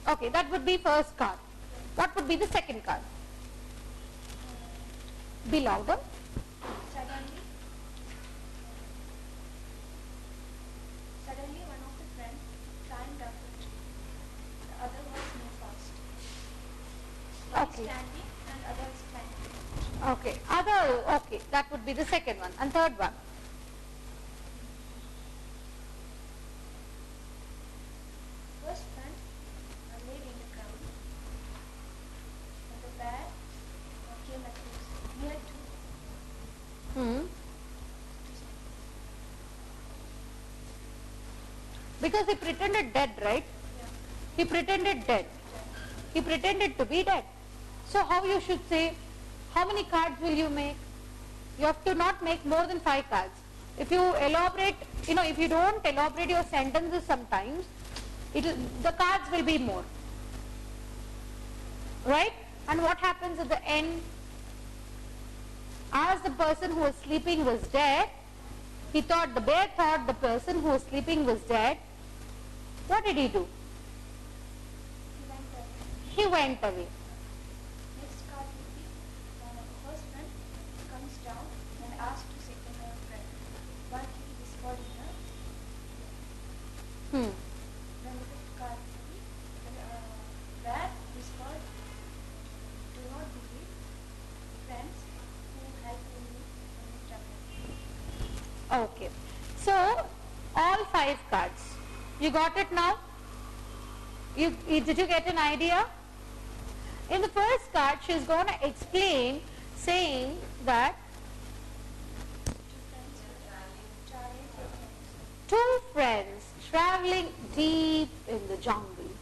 Okay, that would be first card. What would be the second card? Be louder. Suddenly one of the friends climbed up a tree. The other was no fast. One Okay. is standing and other is climbing. Okay. Okay, that would be the second one. And third one? First friend laid in the ground. And the bear came at near to Because he pretended dead, right? yeah. He pretended dead. He pretended to be dead. So how you should say, how many cards will you make? You have to not make more than 5 cards. If you elaborate, if you don't elaborate your sentences sometimes, the cards will be more. Right? And what happens at the end? As the person who was sleeping was dead, the bear thought the person who was sleeping was dead. What did he do? He went away. He went away. Next card will be first friend comes down and asks to second friend. But he whispered in her. Then the fifth card will be bear whispered, do not believe friends who help you in trouble. Okay. So, all 5 cards. You got it now? Did you get an idea? In the first card, she is going to explain, saying that two friends traveling deep in the jungle.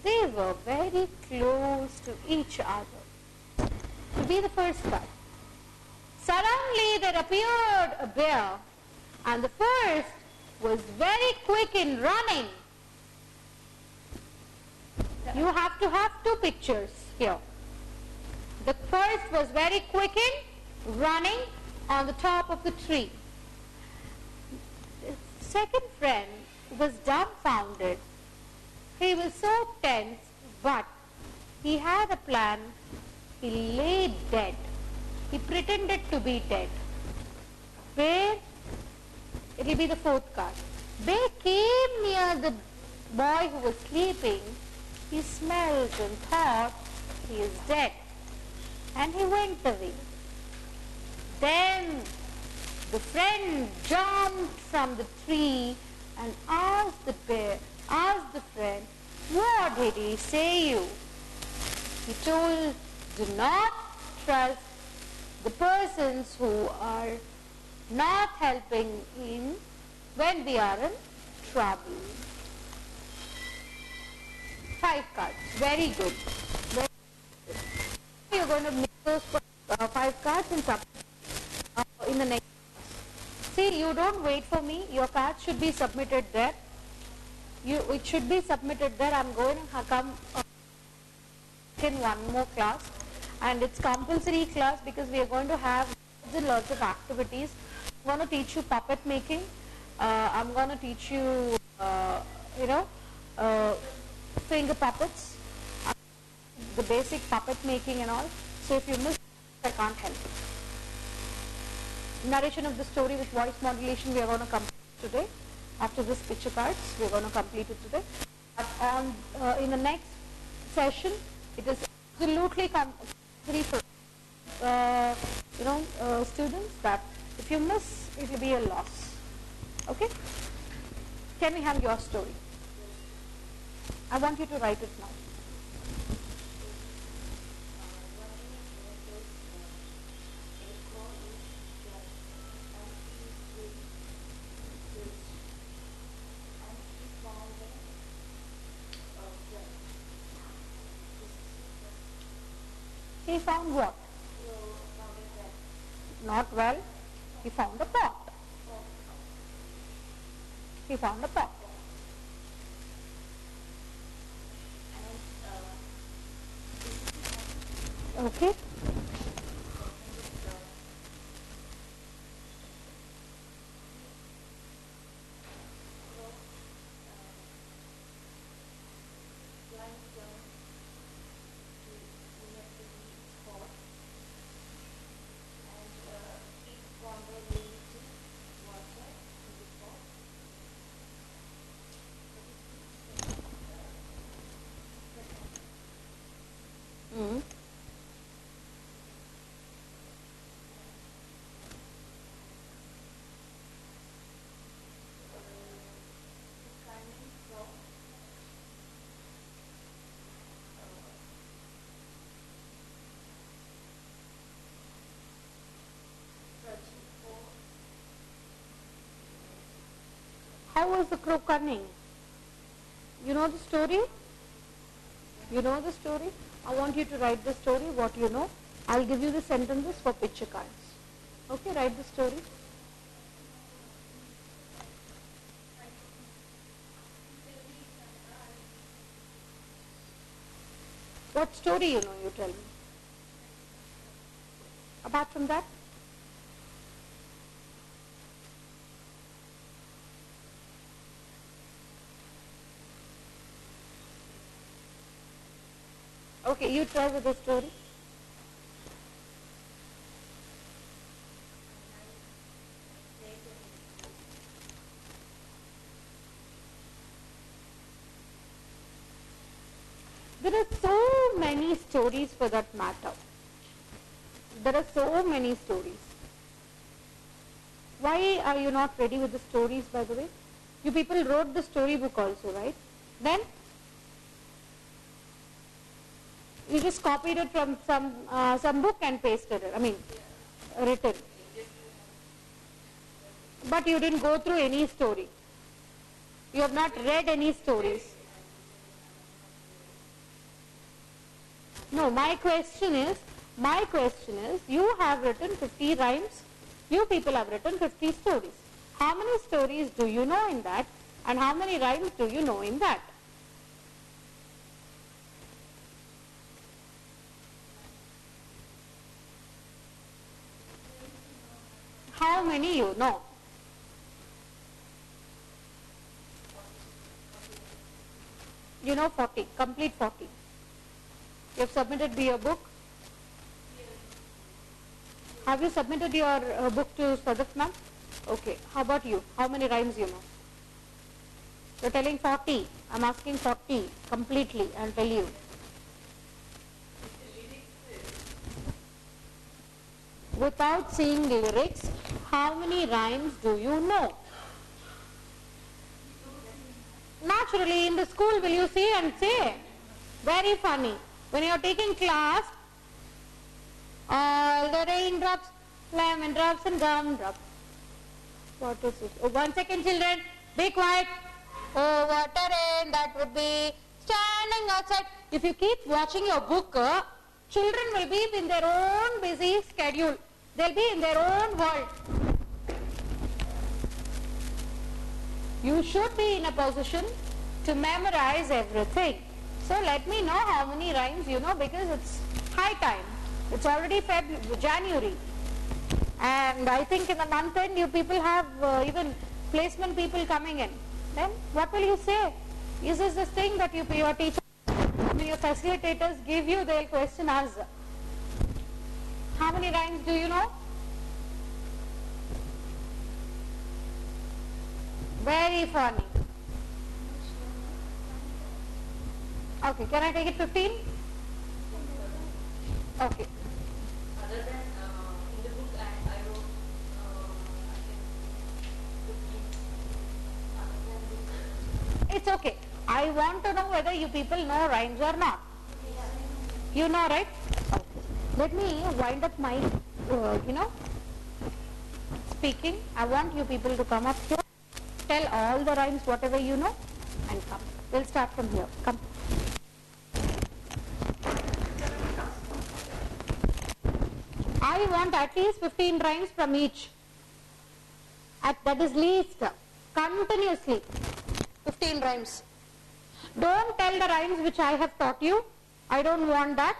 They were very close to each other. To be the first card. Suddenly there appeared a bear, and the first was very quick in running. You have to have 2 pictures here. The first was very quick in running on the top of the tree. The second friend was dumbfounded. He was so tense, but he had a plan. He lay dead. He pretended to be dead. Bear, it will be the 4th card. Bear came near the boy who was sleeping. He smelled and thought he is dead. And he went away. Then the friend jumped from the tree and asked the friend, what did he say you? He told, do not trust the persons who are not helping in when we are in trouble. 5 cards. Very good. Very good. You're going to make those 5 cards and submit in the next class. See, you don't wait for me. Your cards should be submitted there. It should be submitted there. I'm going to come in one more class, and it's compulsory class because we are going to have lots of activities. I'm going to teach you puppet making. I'm going to teach you, finger puppets, the basic puppet making and all. So if you miss, I can't help it. Narration of the story with voice modulation we are going to complete today. After this picture cards, we are going to complete it today. But in the next session, it is absolutely compulsory for students that if you miss, it will be a loss. Okay? Can we have your story? I want you to write it now. He found what? Not well. He found a pot. He found a pot. Okay. Mm. How was the crow cunning? You know the story? You know the story? I want you to write the story, what you know. I'll give you the sentences for picture cards. Okay, write the story. What story you know, you tell me. Apart from that? Okay, you try with the story. There are so many stories for that matter. There are so many stories. Why are you not ready with the stories, by the way? You people wrote the storybook also, right? Then you just copied it from some book and pasted it. I mean, written. But you didn't go through any story. You have not read any stories. No, my question is, you have written 50 rhymes. You people have written 50 stories. How many stories do you know in that? And how many rhymes do you know in that? How many you know? You know 40, complete 40. You have submitted your book? Have you submitted your book to Sadaf ma'am? Okay, how about you? How many rhymes you know? You're telling 40. I'm asking 40 completely, I'll tell you. Without seeing lyrics, how many rhymes do you know? Naturally, in the school, will you see and say? Very funny. When you are taking class, all the raindrops, lemon drops and gumdrops. What is it? Oh, 1 second, children. Be quiet. Oh, what a rain that would be standing outside. If you keep watching your book, children will be in their own busy schedule. They'll be in their own world. You should be in a position to memorize everything. So let me know how many rhymes you know, because it's high time. It's already January. And I think in the month end you people have even placement people coming in. Then what will you say? Is this the thing that your teacher, your facilitators give you, they'll question us. How many rhymes do you know? Very funny. Okay, can I take it 15? Okay. Other than in the book, I wrote I think 15. It's okay. I want to know whether you people know rhymes or not. You know, right? Okay. Let me wind up my, speaking. I want you people to come up here, tell all the rhymes, whatever you know, and come. We'll start from here. Come. I want at least 15 rhymes from each. That is least. Continuously. 15 rhymes. Don't tell the rhymes which I have taught you. I don't want that.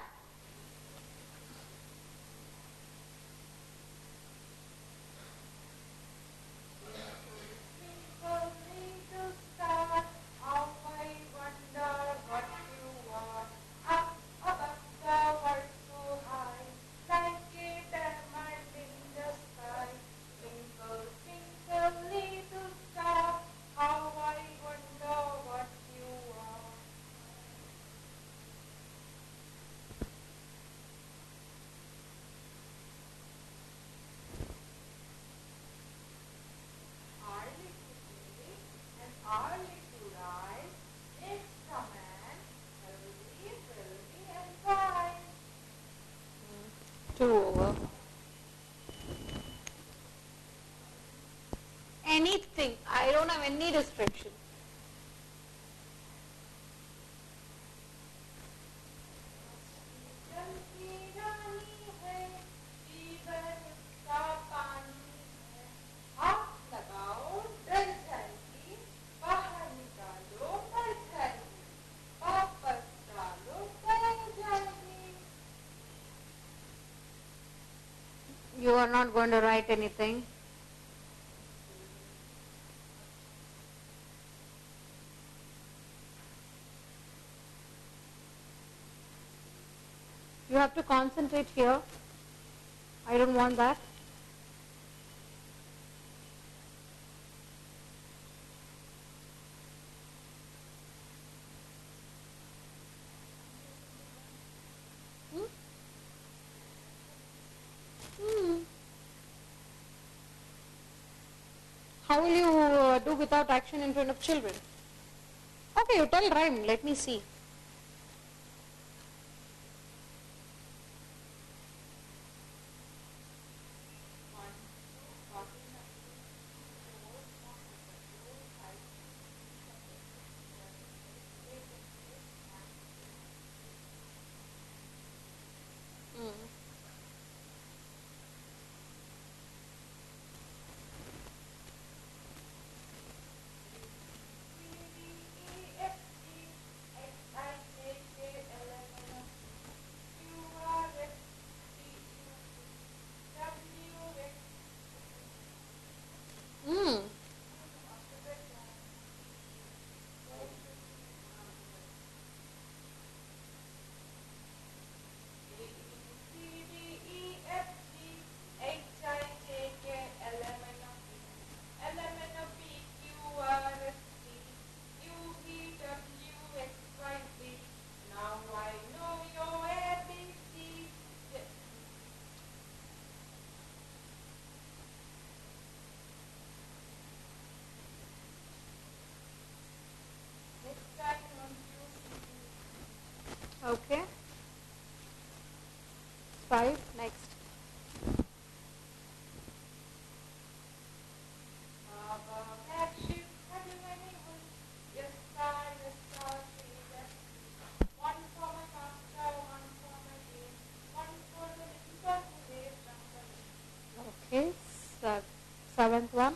2 over. Anything. I don't have any restriction. You are not going to write anything. You have to concentrate here. I don't want that. Hmm? How will you do without action in front of children? Okay, you tell rhyme. Let me see. Hmm. Okay. 5. Next. Okay. 7th one.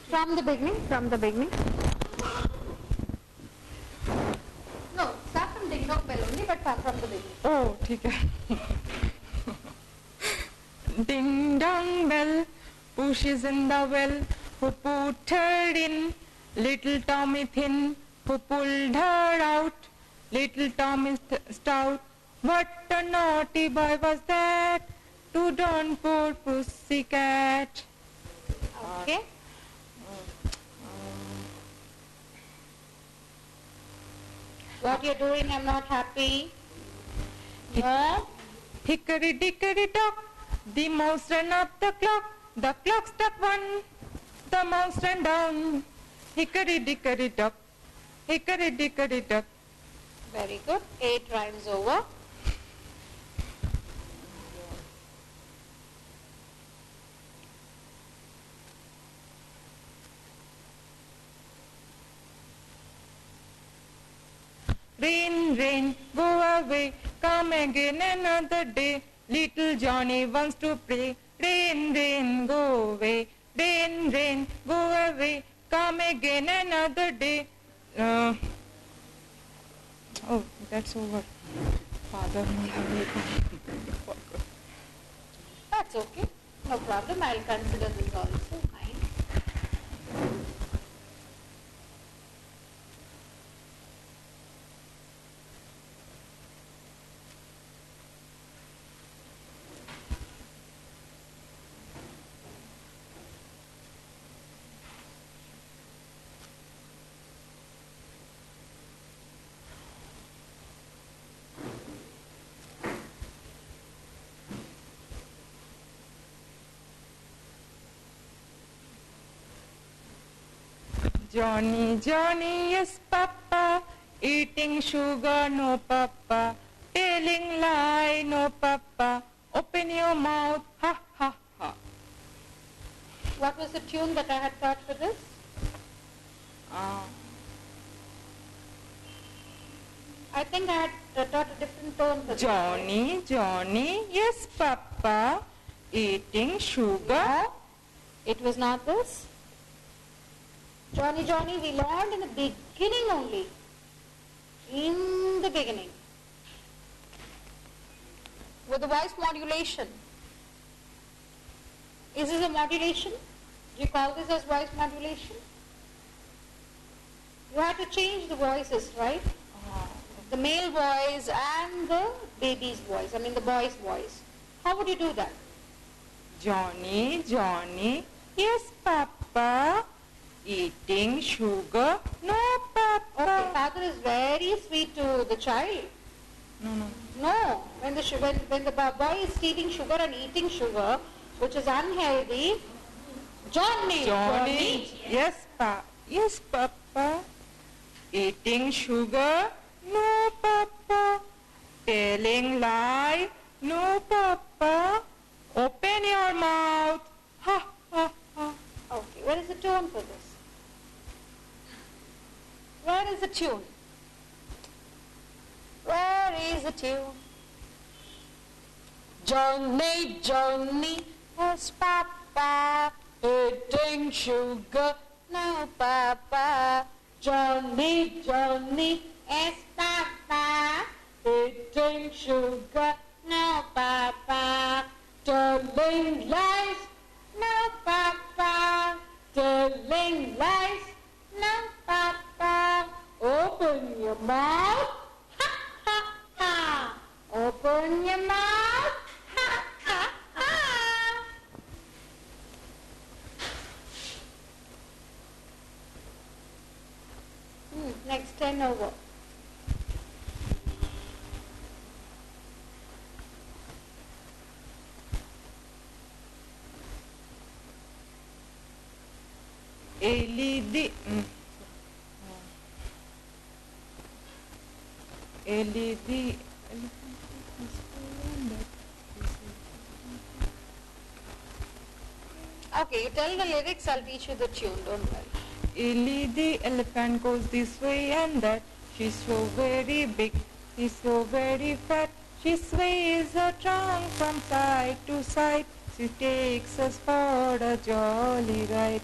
From the beginning. From the beginning. No, start from ding dong bell only, but from the beginning. Oh, ठीक है. Ding dong bell, push is in the well, who put her in? Little Tommy thin, who pulled her out? Little Tommy stout. What a naughty boy was that? To drown poor pussycat. Okay. What you're doing, I'm not happy. No. Hickory dickory dock, the mouse ran up the clock struck one, the mouse ran down. Hickory dickory dock, hickory dickory dock. Very good. 8 rhymes over. Rain, rain, go away, come again another day. Little Johnny wants to play. Rain, rain, go away. Rain, rain, go away, come again another day. Oh, that's over. Father, That's okay. No problem. I'll consider this also. Fine. Johnny, Johnny, yes, Papa. Eating sugar, no, Papa. Telling lie, no, Papa. Open your mouth, ha, ha, ha. What was the tune that I had taught for this? I think I had taught a different tone for this. Johnny, Johnny, yes, Papa. Eating sugar. Yeah. It was not this. Johnny, Johnny, we learned in the beginning only. In the beginning. With the voice modulation. Is this a modulation? Do you call this as voice modulation? You have to change the voices, right? The male voice and the baby's voice, I mean the boy's voice. How would you do that? Johnny, Johnny, yes, Papa. Eating sugar, no, Papa. Okay, father is very sweet to the child. No. No, when the boy is stealing sugar and eating sugar, which is unhealthy, Johnny, Yes, yes, Papa. Eating sugar, no, Papa. Telling lie, no, Papa. Open your mouth, ha, ha, ha. Okay, where is the tone for this? Where is the tune? Where is the tune? Johnny, Johnny, yes, Papa, eating sugar, no, Papa. Johnny, Johnny, yes, Papa, eating sugar, no, Papa. Telling lies, no, Papa. Telling lies, no, Papa. Open your mouth, ha, ha, ha. Open your mouth, ha, ha, ha. Next 10 over. LED. LED. Okay, you tell the lyrics, I'll teach you the tune, don't worry. LED elephant goes this way and that. She's so very big, she's so very fat. She sways her trunk from side to side. She takes us for a jolly ride.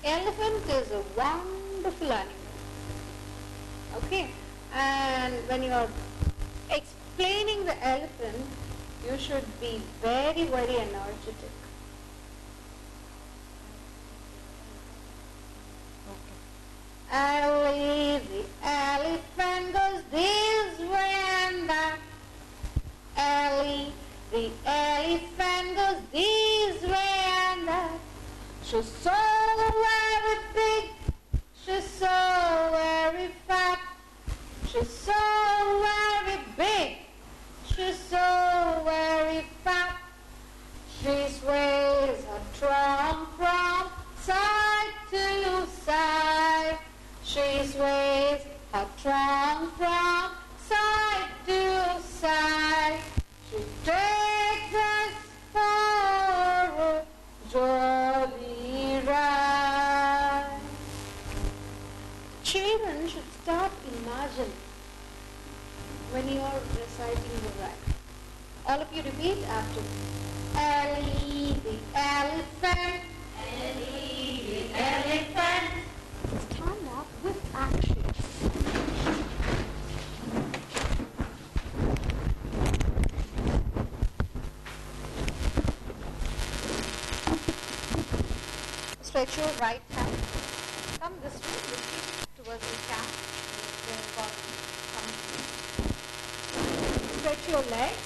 Elephant is a wonderful animal. Okay, and when you are explaining the elephant, you should be very, very energetic. Ellie, the elephant goes this way and that. Ellie, the elephant goes this way and that. She's so very big, she's so very fat. She's so very big, she's so very fat. She sways her trunk from side to side. She sways her trunk from side to side. She takes us for a jolly ride. Children should start imagining when you are reciting the rhyme. All of you repeat after me. Ellie the elephant. Ellie the elephant. Stand up with action. Stretch your right hand. Come this way. Repeat towards the camp. Very important. Stretch your legs.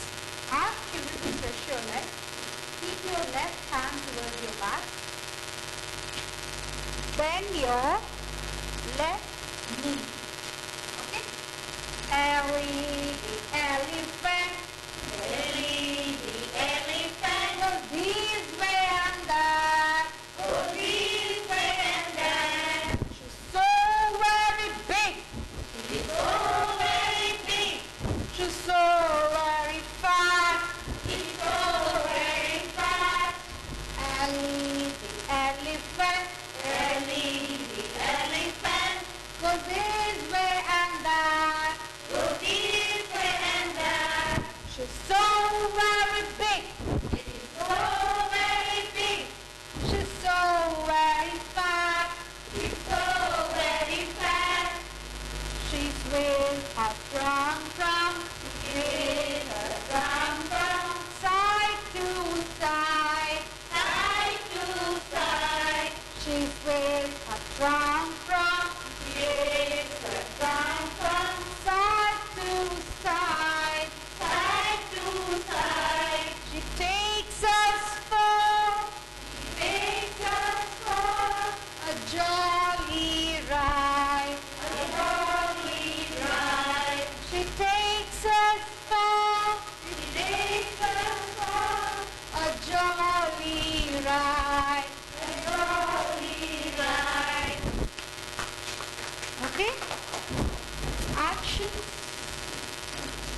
Ask children to stretch your legs. Keep your left hand towards your back. Bend your left knee. Okay? Ellie the elephant. Ellie the elephant. Go this way and that. Go this way and that. She's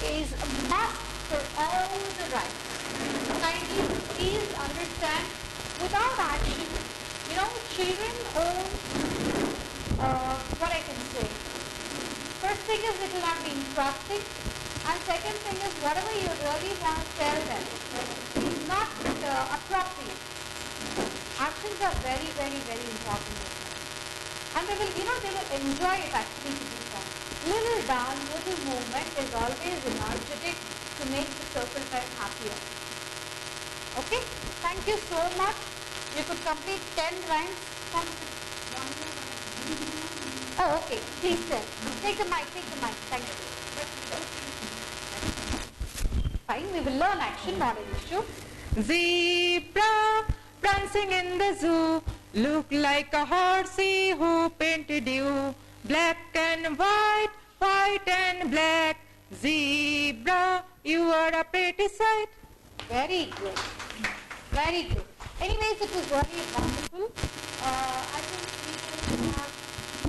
is a must for all the rhymes. Kindly please understand, without action, children own, what I can say. First thing is it will not be interesting, and second thing is whatever you really want to tell them is not appropriate. Actions are very, very, very important. And they will enjoy it actually to do so. Little dance, little movement is always energetic to make the circle time happier. Okay? Thank you so much. You could complete 10 rhymes. Oh, okay. Please tell. Take the mic. Thank you. Fine, we will learn action, not an issue. Zebra prancing in the zoo, look like a horsey who painted you. Black and white, white and black. Zebra, you are a pretty sight. Very good. Very good. Anyways, it was very wonderful. I think we will have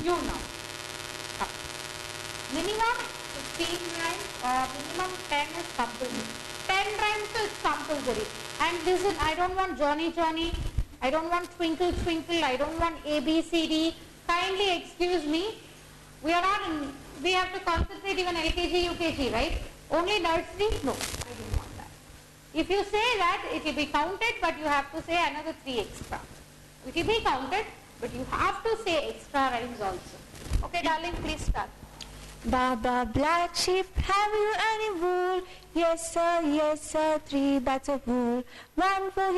you now. Minimum 15 rhymes or minimum 10 is compulsory. 10 rhymes is compulsory. And listen, I don't want Johnny Johnny. I don't want Twinkle Twinkle. I don't want ABCD. Kindly excuse me. We have to concentrate even LKG, UKG, right? Only nursery? No, I don't want that. If you say that, it will be counted, but you have to say another 3 extra. It will be counted, but you have to say extra rhymes also. Okay, darling, please start. Baba black sheep, have you any wool? Yes sir, 3 bags of wool. One for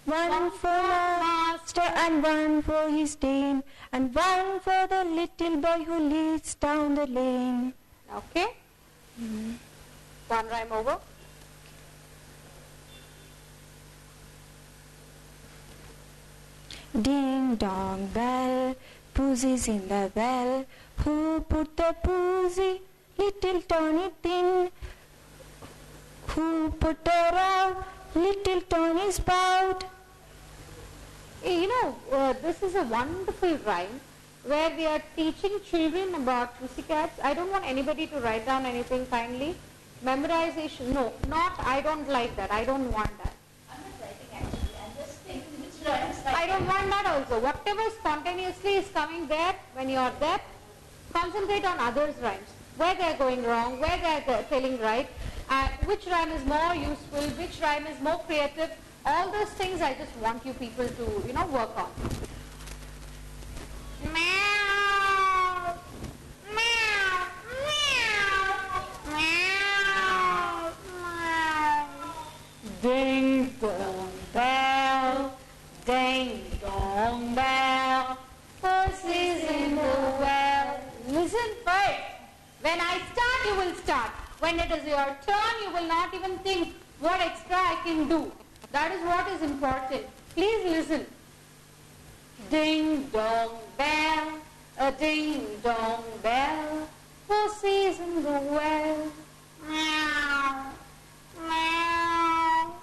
master and one for his dame, and one for the little boy who leads down the lane. Okay? One rhyme over. Ding dong bell, pussy's in the well. Who put the pussy, little Tony thin? Who put her out, little Tony spout? This is a wonderful rhyme where we are teaching children about pussycats. I don't want anybody to write down anything kindly. Memorization, no, I don't like that. I don't want that. I'm not writing actually. I'm just thinking which rhymes I don't want that also. Whatever spontaneously is coming there, when you are there, concentrate on others' rhymes. Where they are going wrong, where they are telling right, which rhyme is more useful, which rhyme is more creative. All those things I just want you people to, work on. Meow, meow, meow, meow, meow. Ding dong bell, ding dong bell, pussy's in the well. Listen first. When I start, you will start. When it is your turn, you will not even think what extra I can do. That is what is important. Please listen. Ding dong bell, a ding dong bell, pussy's in the well. Meow, meow.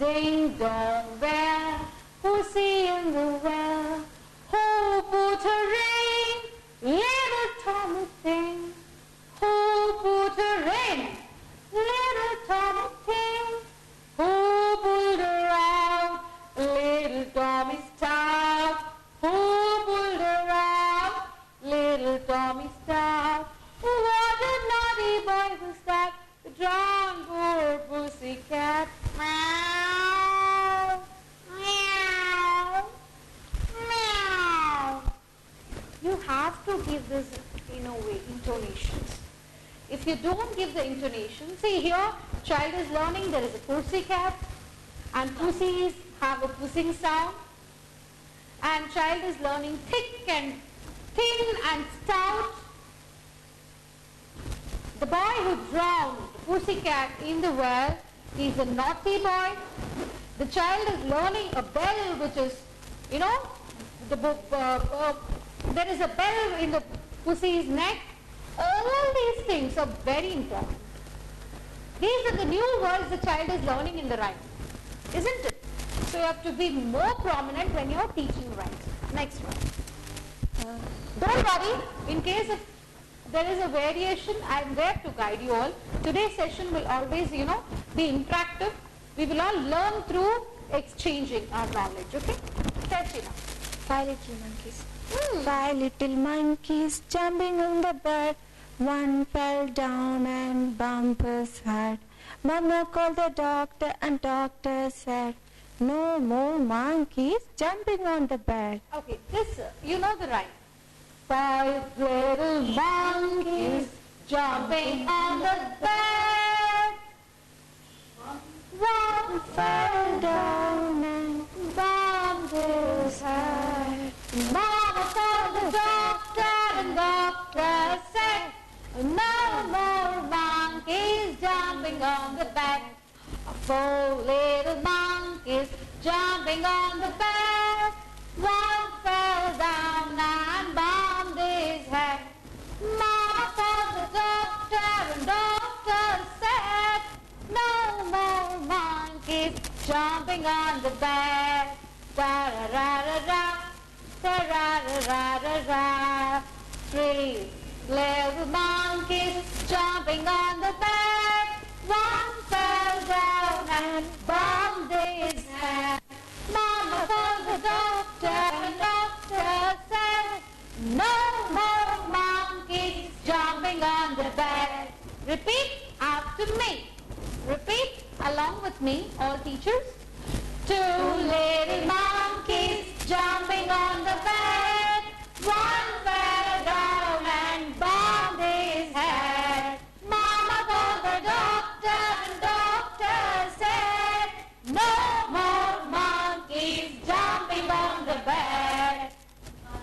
Ding dong bell, pussy in the well. Who put her in, little Tommy thing? Who put her in, little Tommy thing? Who pulled her out, little Tommy Stout? Who pulled her out, little Tommy Stout? What a naughty boy was that, the drowned poor pussycat. Meow, meow, meow. You have to give this, intonations. If you don't give the intonation, see here, child is learning there is a pussycat, and pussies have a pussing sound, and child is learning thick and thin and stout. The boy who drowned the pussycat in the well is a naughty boy. The child is learning a bell, which is, there is a bell in the pussy's neck. All these things are very important. These are the new words the child is learning in the rhyme, isn't it? So you have to be more prominent when you are teaching rhymes. Next one. Don't worry, in case of there is a variation. I am there to guide you all. Today's session will always, be interactive. We will all learn through exchanging our knowledge, okay? China. 5 little monkeys. 5 little monkeys jumping on the bed. One fell down and bumped his head. Mama called the doctor and doctor said, no more monkeys jumping on the bed. Okay, this, you know the rhyme. 5 little monkeys jumping on the bed. One fell down and bumped his head. Mama called the doctor and doctor said, no more monkeys jumping on the bed. 4 little monkeys jumping on the bed. One fell down and bumped his head. Mama called the doctor and doctor said, no more monkeys jumping on the bed. Da-da-da-da-da, da-da-da-da-da-da. 3 little monkeys jumping on the bed. One fell down and bumped his head. Mama called the doctor and doctor said, no more monkeys jumping on the bed. Repeat after me. Repeat along with me, all teachers. 2 little monkeys jumping on the bed. One fell down and bumped his head. Mama called the doctor and doctor said, no more monkeys jumping on the bed.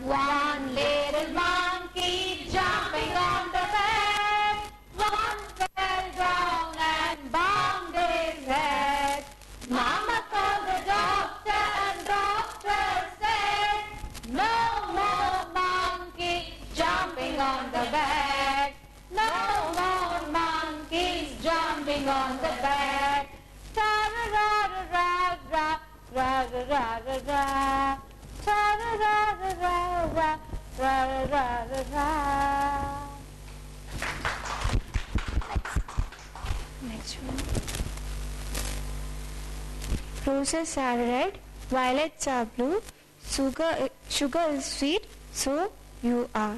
1 little monkey jumping on the bed. One fell down and bumped his head. Mama called the doctor and doctor said, no more monkeys jumping on the bed. No more monkeys jumping on the bed. Ta-ra-ra-ra-ra-ra, ra-ra-ra-ra-ra, ta-ra-ra-ra-ra-ra, ra-ra-ra-ra-ra. Next one. Roses are red, violets are blue, sugar is sweet, so you are.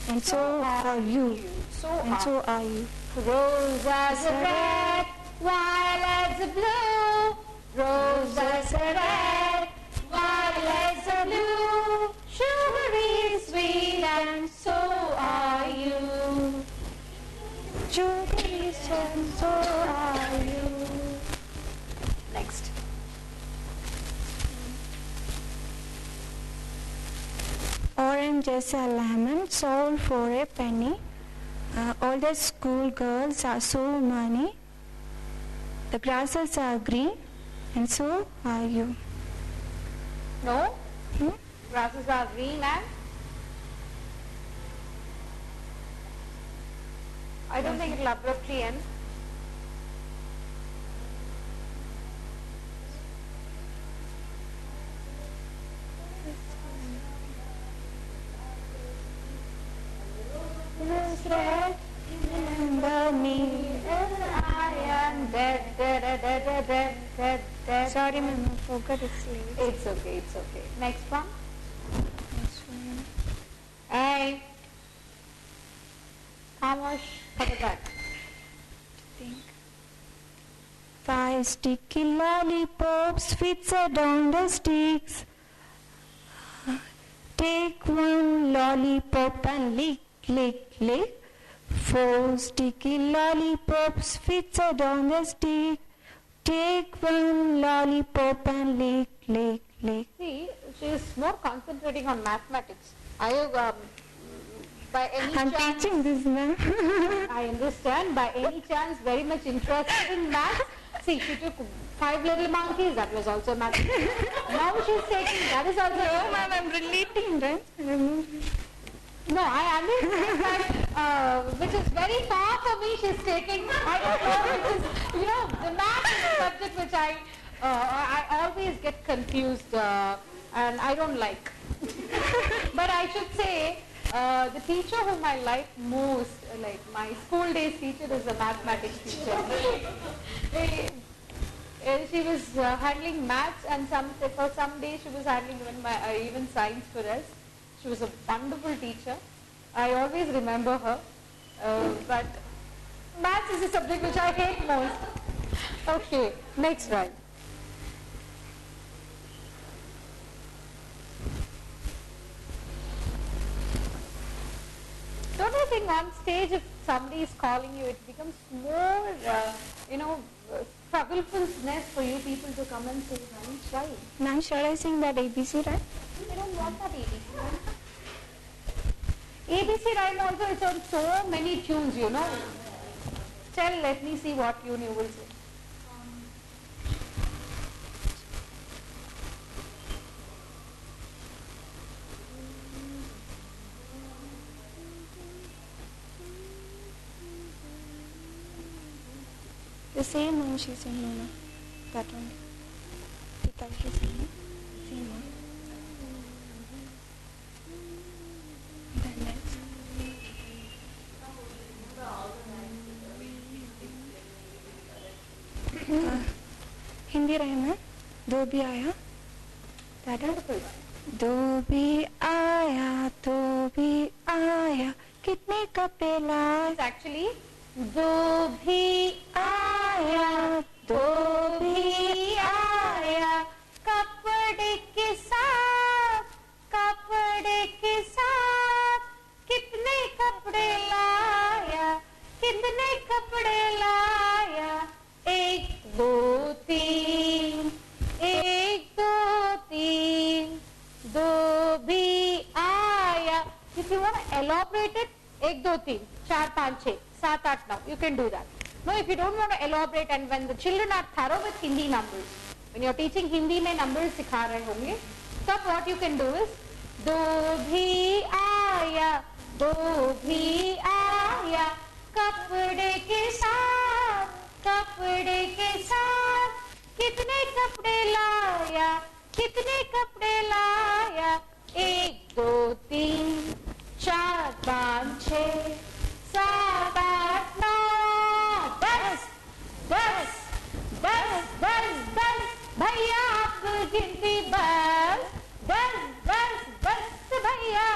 And so are you. And so are you. Roses are red, violets are blue. Roses are red, violets are blue. Sugar is sweet and so are you. Sugar is sweet and so are you. Next. Oranges are lemon, sold for a penny. All the school girls are so many. The grasses are green, and so are you. No? Grasses are green and? I don't think it will abruptly end. Remember me. I am dead, dead, dead, dead, dead, dead, dead. Sorry, ma'am, I forgot it's late. It's okay, it's okay. Next one. Next one. Hey. Kamosh, come back. Think. 5 sticky lollipops fixed on the sticks. Take 1 lollipop and lick, lick, lick. 4 sticky lollipops fixed on the stick. Take 1 lollipop and lick, lick, lick. See, she is more concentrating on mathematics. Are you, by any I'm chance, teaching this, ma'am. I understand, by any chance very much interested in maths? See, she took 5 little monkeys, that was also maths. Now she's taking, that is also... No, ma'am, I'm relating, right? No, I understand that, which is very far for me, she's taking, I don't know, which is, the math is a subject which I always get confused and I don't like. But I should say The teacher whom I like most, like my school days teacher, is a mathematics teacher. She was handling maths, and for some days she was handling even science for us. She was a wonderful teacher. I always remember her. But maths is a subject which I hate most. Okay, next rhyme. Don't you think on stage if somebody is calling you, it becomes more, strugglefulness for you people to come and say rhymes? Why? Ma'am, shall I sing that ABC rhyme? I don't want that ABC rhyme. ABC rhyme also is on so many tunes, you know. Let me see what tune you will say. The same one she's singing, no, no. That one. Pita she's singing. Same one. Then next. Hindi rhyme है दो भी आया दो भी आया कितने कपड़े लाए It's actually दो भी आया कपड़े के साथ कितने कपड़े लाया एक दो तीन दो भी आया. If you want to elaborate it, एक दो तीन चार पाँच छः सात आठ नौ, you can do that. No, if you don't want to elaborate, and when the children are thorough with Hindi numbers, when you're teaching Hindi में numbers सिखा रहे होंगे, तब what you can do is दो भी आया कपड़े के साथ कितने कपड़े लाया एक दो तीन चार पाँच छः सात आठ नौ दस भैया आप गिनती बस भैया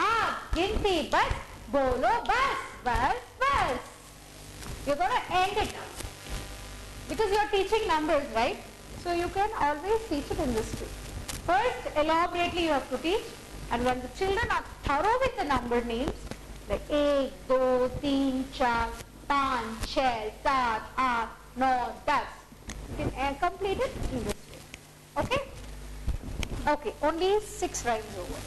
आप गिनती बस बोलो बस. You're going to end it because you're teaching numbers, right? So you can always teach it in this way. First, elaborately you have to teach, and when the children are thorough with the number names, like 1, 2, 3, 4, 5, 6, 7, 8, 9, 10, you can complete it in this way. Okay? Okay, only 6 rhymes over.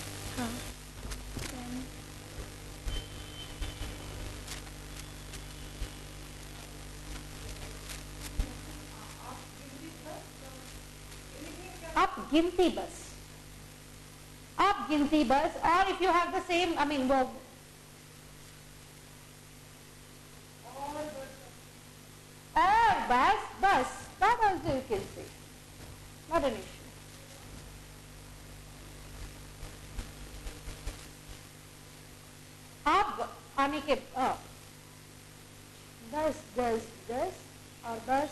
Up ginti bus, or if you have the same, or bus, that also you can say, not an issue. Up आने के बस और बस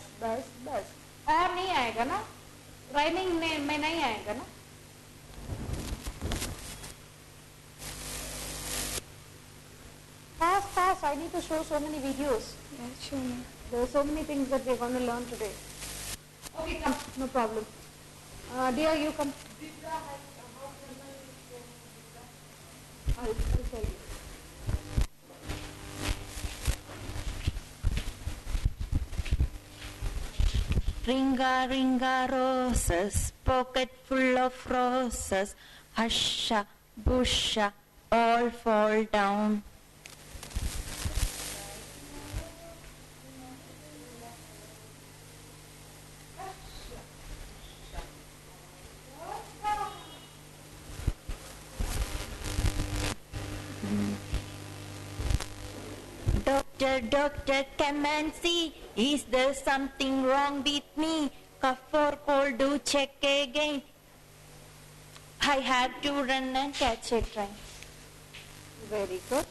और नहीं आएगा ना, rhyming में नहीं आएगा ना. Fast, I need to show so many videos. Yeah, sure. There are so many things that we're going to learn today. Okay, come, no problem. Dear, you come. I'll tell you. Ringa, ringa, roses, pocket full of roses, husha, busha, all fall down. Doctor, come and see, is there something wrong with me? Cough or cold, do check again. I have to run and catch a train. Very good.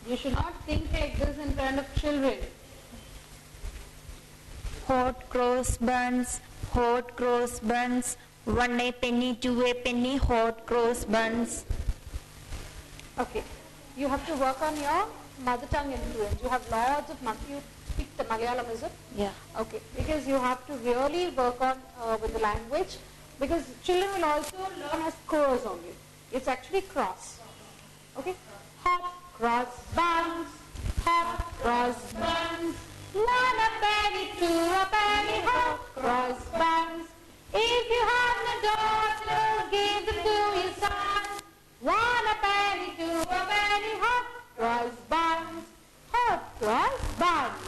You should not think like this in front of children. Hot cross buns, hot cross buns. 1 a penny, 2 a penny, hot cross buns. Okay. You have to work on your mother tongue influence. You have lots of you pick the Malayalam, is it? Yeah. Okay. Because you have to really work on with the language, because children will also learn as crows only. It's actually cross. Okay. Hot cross buns, hot cross buns. 1 a penny, 2 a penny, hot cross buns. If you have no daughter, give them to your son. 1 a penny, 2 a penny, hot cross buns, hot cross buns.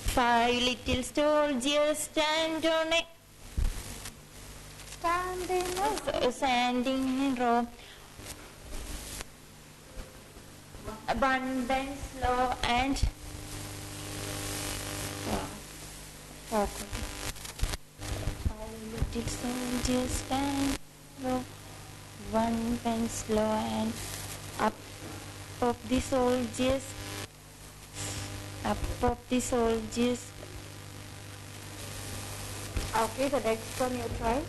5 little soldiers stand on a standing in a row. 1 bend slow and focus. 5 little soldiers stand low. 1 bend slow and up of the soldiers. Up of the soldiers. Okay, the next one you try.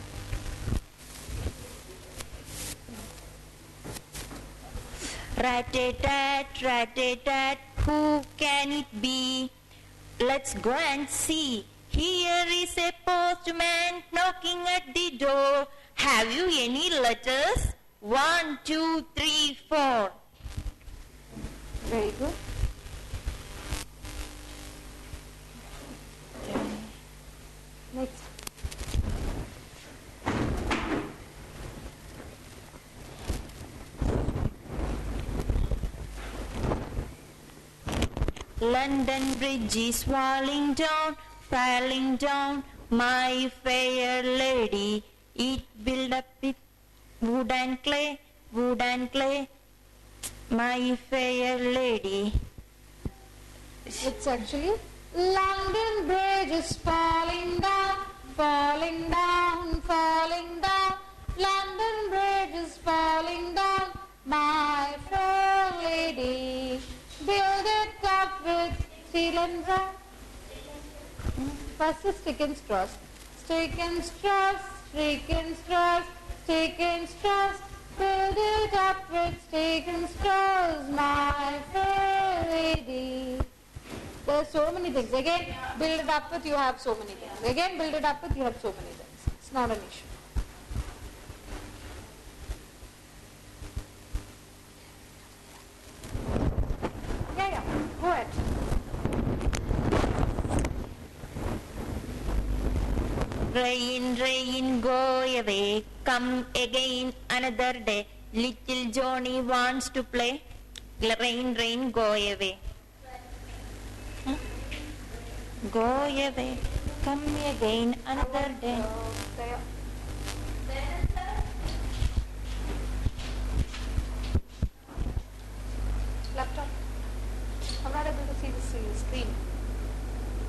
Rat-a-tat, who can it be? Let's go and see. Here is a postman knocking at the door. Have you any letters? 1, 2, 3, 4. Very good. Next. London Bridge is falling down, my fair lady. It built up with wood and clay, my fair lady. It's actually London Bridge is falling down, falling down, falling down. London Bridge is falling down, my fair lady. Build it up with steel and brass. First is stick and straws. Stick and straws, stick and straws, stick and straws. Build it up with stick and straws, my fair lady. There are so many things. Again, build it up with, you have so many things. Again, build it up with, you have so many things. It's not an issue. Yeah, go ahead. Rain, rain, go away, come again another day. Little Johnny wants to play. Rain, rain, go away. Go away, come again another day. There. Laptop. I'm not able to see the screen.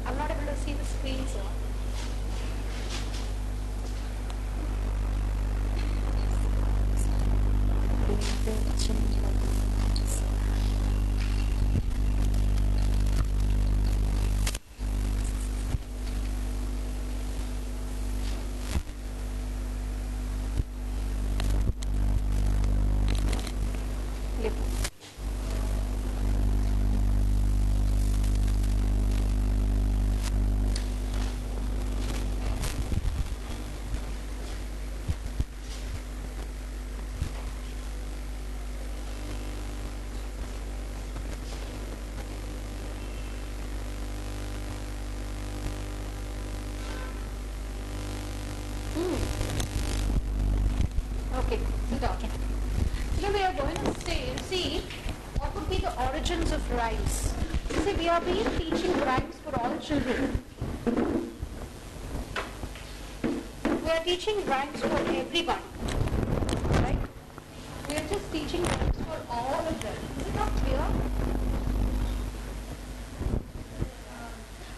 I'm not able to see the screen, sir. origins of rhymes. See, we have been teaching rhymes for all children. We are teaching rhymes for everyone. Right? We are just teaching rhymes for all of them. Is it not clear?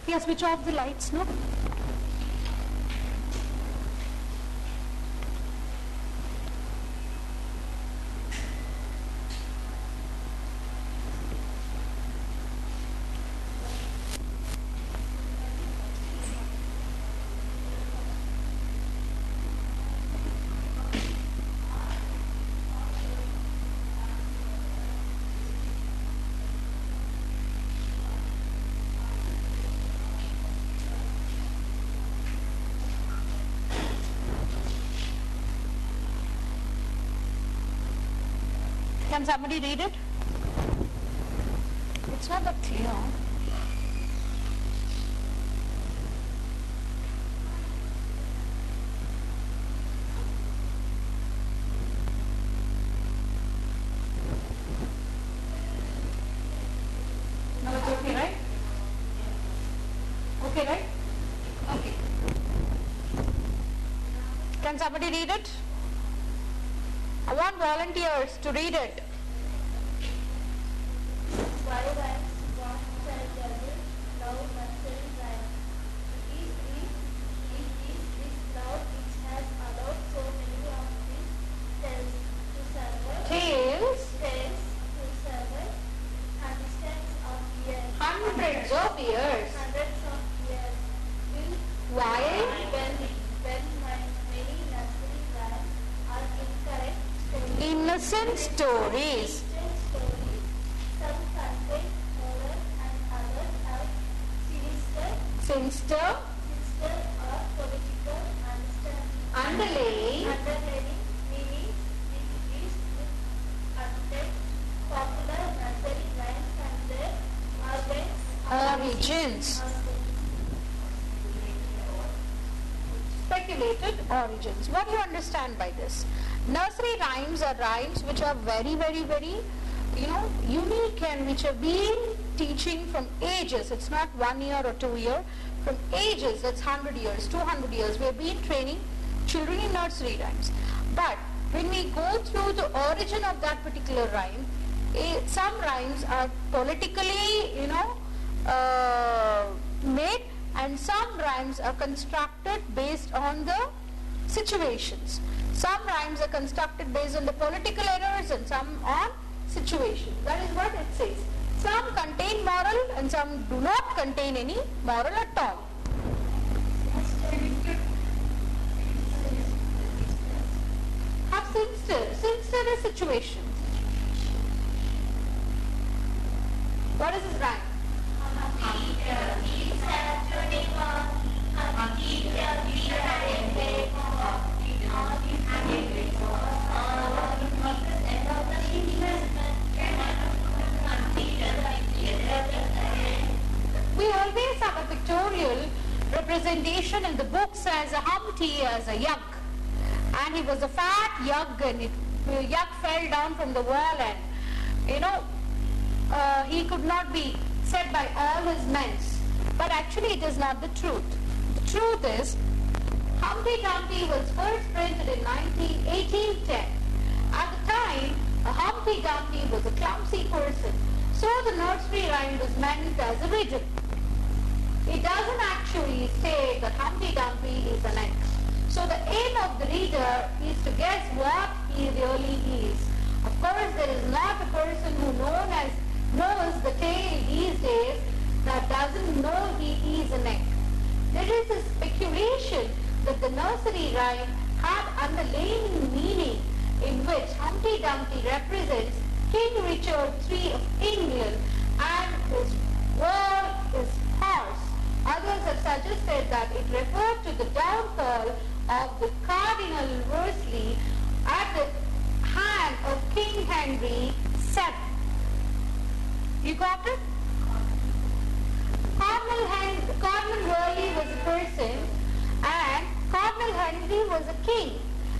Yeah, switch off the lights, no? Can somebody read it? It's not that clear. No, it's okay, right? Okay, right? Okay. Can somebody read it? I want volunteers to read it. Why rhymes want child devil, love nursery rhyme. It is this love which has allowed so many of these tales to survive. Tales, Tales to survive hundreds of years. hundreds of years. Hundreds of years. While When many nursery rhymes are incorrect stories. innocent stories. Stories. Some contain moral and others have sinister or political understanding. Underlying meaning is content popular nursery rhymes and their Origins. Speculated origins. What do you understand by this? Nursery rhymes are rhymes which are very, very, very, unique and which have been teaching from ages. It's not 1 year or 2 year. From ages, that's 100 years, 200 years. We have been training children in nursery rhymes. But when we go through the origin of that particular rhyme, some rhymes are politically, made, and some rhymes are constructed based on the situations. Some rhymes are constructed based on the political errors and some on situations. That is what it says. Some contain moral and some do not contain any moral at all. Have sinister is situation. What is this rhyme? We always have a pictorial representation in the books as a Humpty as a yug, and he was a fat yug, and the yug fell down from the wall, and he could not be said by all his men. But actually it is not the truth. The truth is Humpty Dumpty was first printed in 1810. At the time, a Humpty Dumpty was a clumsy person, so the nursery rhyme was meant as a riddle. It doesn't actually say that Humpty Dumpty is an egg. So the aim of the reader is to guess what he really is. Of course, there is not a person who knows the tale these days that doesn't know he is an egg. There is a speculation that the nursery rhyme had underlying meaning in which Humpty Dumpty represents King Richard III of England and his war is horse. Others have suggested that it referred to the downfall of the Cardinal Wolsey at the hand of King Henry VII. You got it? Cardinal Wolsey was a person and Cardinal Henry was a king,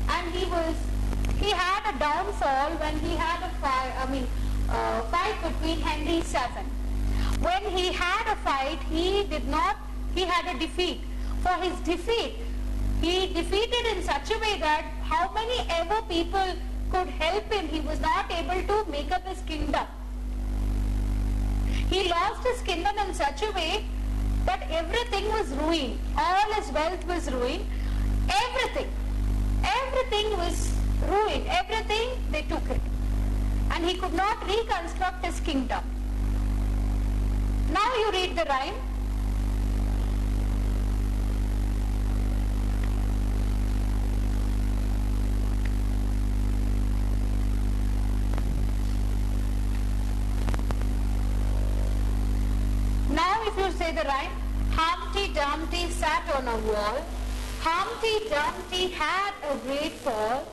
and he had a downfall when he had fight between Henry VII. When he had a fight, he had a defeat. For his defeat, he defeated in such a way that how many ever people could help him, he was not able to make up his kingdom. He lost his kingdom in such a way that everything was ruined. All his wealth was ruined. Everything was ruined. Everything, they took it. And he could not reconstruct his kingdom. Now you read the rhyme. Now if you say the rhyme, Humpty Dumpty sat on a wall, Humpty Dumpty had a great fall,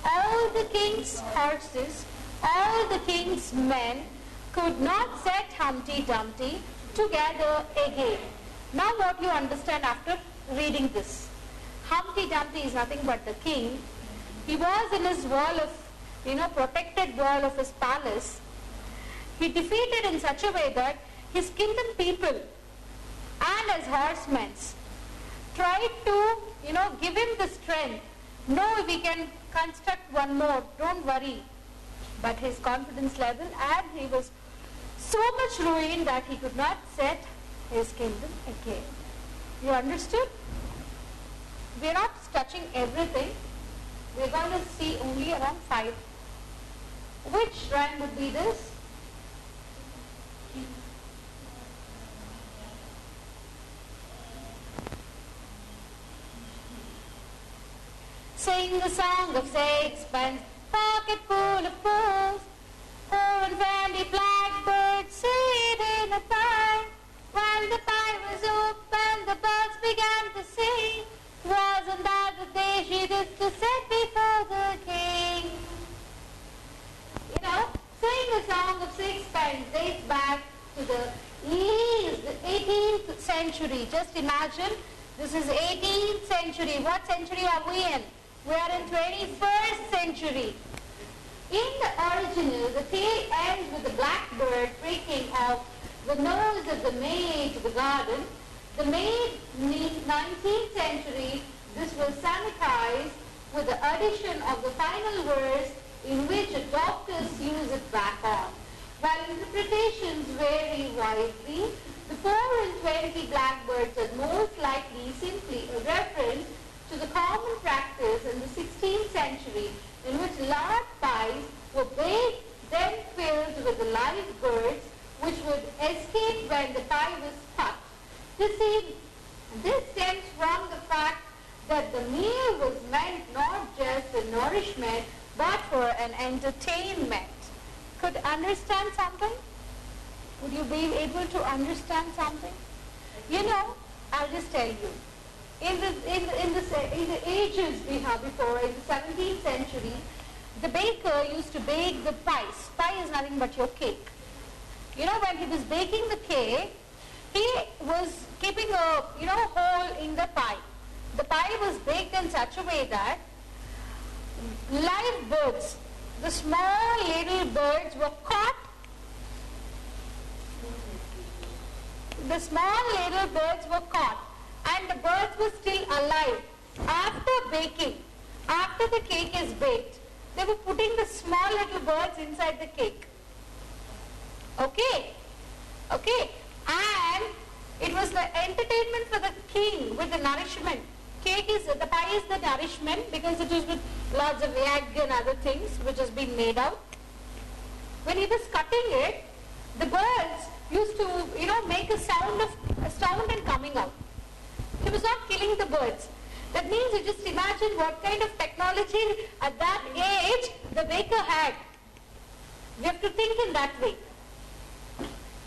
all the king's horses, all the king's men could not set Humpty Dumpty together again. Now what you understand after reading this? Humpty Dumpty is nothing but the king. He was in his wall of, protected wall of his palace. He defeated in such a way that his kingdom people and his horsemen tried to, give him the strength. No, we can construct one more, don't worry. But his confidence level, and he was so much ruined that he could not set his kingdom again. You understood? We are not touching everything. We are going to see only around 5. Which rhyme would be this? Sing a song of sixpence, pocket full of fools, poor and friendly blackbird sit in a pie. When the pie was open, the birds began to sing. Wasn't that the day she used to sit before the king? Sing a song of sixpence dates back to the 18th century. Just imagine, this is 18th century. What century are we in? We are in 21st century. In the original, the tale ends with the blackbird breaking off the nose of the maid to the garden. The maid in 19th century, this was sanitized with the addition of the final verse in which doctors use it back on. While interpretations vary widely, the 4 and 20 blackbirds are most likely simply a reference to the common practice in the 16th century in which large pies were baked, then filled with the live birds which would escape when the pie was cut. This stems from the fact that the meal was meant not just for nourishment but for an entertainment. Could understand something? Would you be able to understand something? I'll just tell you. In the ages we have before, in the 17th century, the baker used to bake the pies. Pie is nothing but your cake. When he was baking the cake, he was keeping a hole in the pie. The pie was baked in such a way that live birds, the small little birds were caught. The small little birds were caught. And the birds were still alive. After baking, after the cake is baked, they were putting the small little birds inside the cake. Okay? And it was the entertainment for the king with the nourishment. The pie is the nourishment because it is with lots of egg and other things which has been made out. When he was cutting it, the birds used to, make a sound and coming out. He was not killing the birds. That means you just imagine what kind of technology at that age the baker had. We have to think in that way.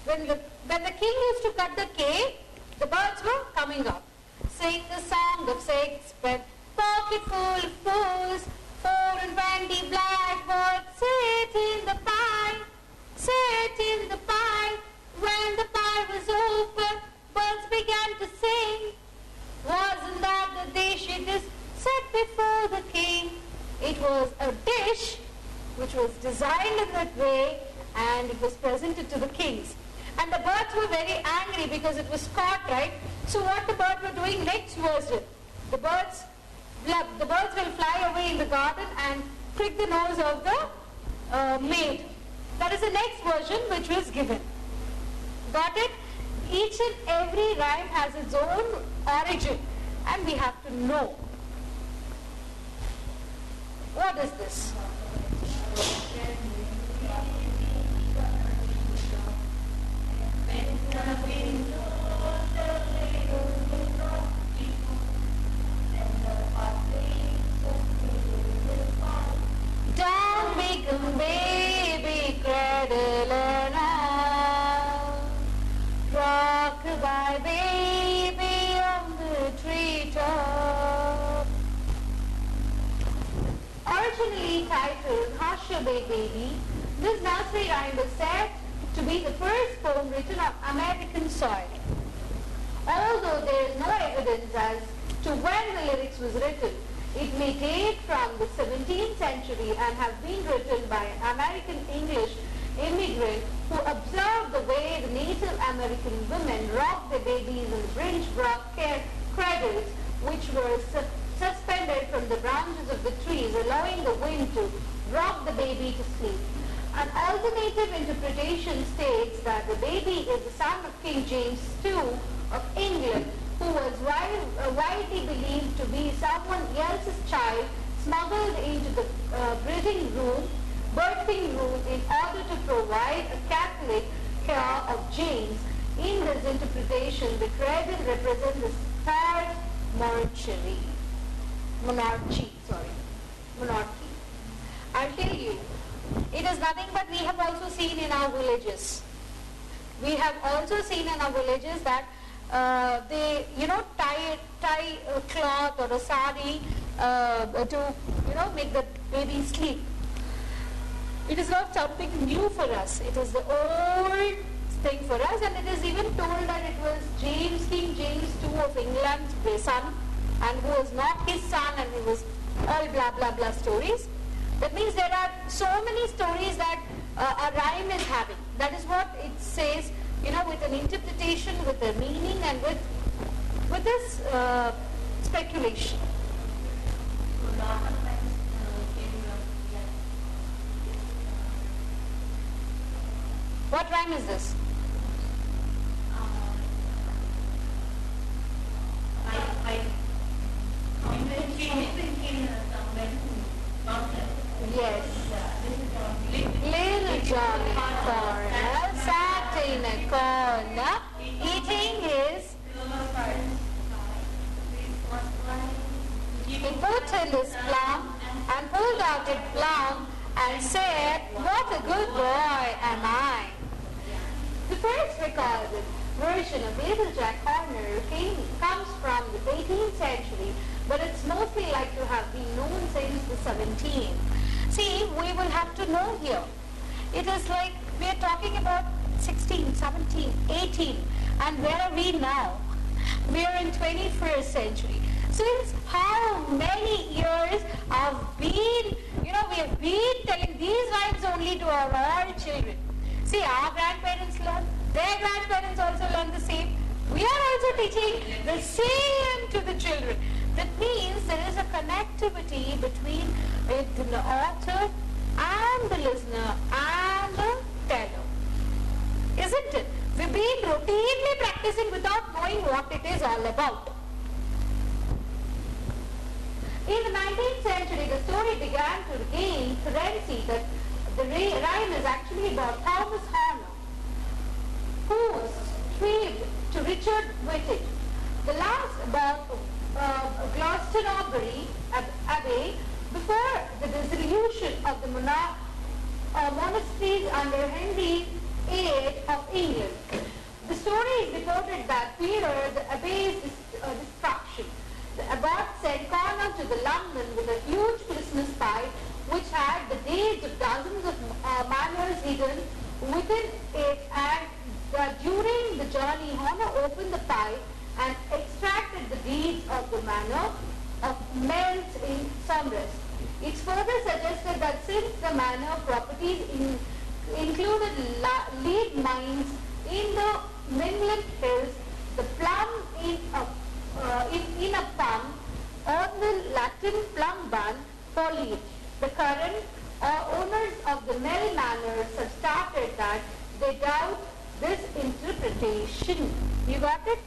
When the king used to cut the cake, the birds were coming out. Sing the song of sixpence, pocket full of fools, 4 and 20 blackbirds sit in the pie, sit in the pie. When the pie was open, birds began to sing. Wasn't that the dish it is set before the king? It was a dish which was designed in that way, and and it was presented to the kings. And the birds were very angry because it was caught, right? So what the birds were doing next version, the birds will fly away in the garden and prick the nose of the maid. That is the next version which was given. Got it? Each and every rhyme has its own origin and we have to know. What is this? Down become baby, cradle her now. Rock by baby on the treetop. Originally titled Hush Your Baby, this nursery rhyme was said to be the first poem written on American soil. Although there is no evidence as to when the lyrics was written, it may date from the 17th century and have been written by an American English immigrant who observed the way the Native American women rocked their babies in the Brinch-Brock cradles, which were suspended from the branches of the trees, allowing the wind to rock the baby to sleep. An alternative interpretation states that the baby is the son of King James II of England, who was widely believed to be someone else's child smuggled into the birthing room in order to provide a Catholic care of James. In this interpretation, the cradle represents the third monarchy. I'll tell you, it is nothing but we have also seen in our villages. We have also seen in our villages that they, tie a cloth or a sari to, make the baby sleep. It is not something new for us. It is the old thing for us, and it is even told that it was King James II of England's son, and who was not his son, and it was all blah blah blah stories. That means there are so many stories that a rhyme is having. That is what it says, with an interpretation, with a meaning, and with this speculation. What rhyme is this? Yes. Little Johnny Corner sat in a corner eating his. He put in his plum and pulled out a plum and said, "What a good boy am I." The first recorded version of Little Jack Horner comes from the 18th century, but it's mostly like to have been known since the 17th. See, we will have to know here. It is like we are talking about 16, 17, 18, and where are we now? We are in 21st century. Since how many years have been, we have been telling these rhymes only to our children. See, our grandparents learn, their grandparents also learn the same. We are also teaching the same to the children. That means there is a connectivity between the author and the listener and the teller. Isn't it? We've been routinely practicing without knowing what it is all about. In the 19th century, the story began to gain currency that the rhyme is actually about Thomas Horner, who was tribute to Richard Whitted. The last about Glastonbury Abbey before the dissolution of the monasteries under Henry VIII of England. The story is reported that feared the abbey's destruction. The abbot sent Corner to the London with a huge Christmas pie which had the dates of dozens of manors hidden within it, and during the journey Horner opened the pie and extracted the deeds of the manor of Mells in Somers. It's further suggested that since the manor properties included lead mines in the Mingland Hills, the plum in a pump on the Latin plum bun for lead. The current owners of the Mill Manors have started that they doubt this interpretation. You got it?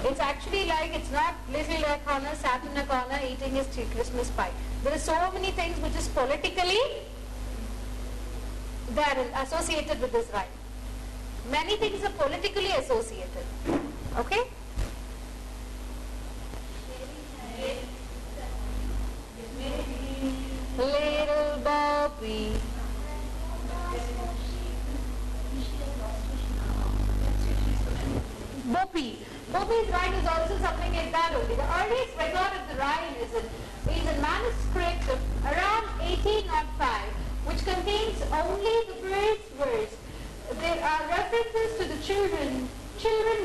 It's actually like, it's not Little like Connor sat in a corner eating his Christmas pie. There are so many things which is politically they are associated with this rhyme. Many things are politically associated. Okay? Little Bobby. Boppy. Boppy's rhyme is also something like that only. The earliest record of the rhyme is a manuscript of around 1805, which contains only the first verse. There are references to the children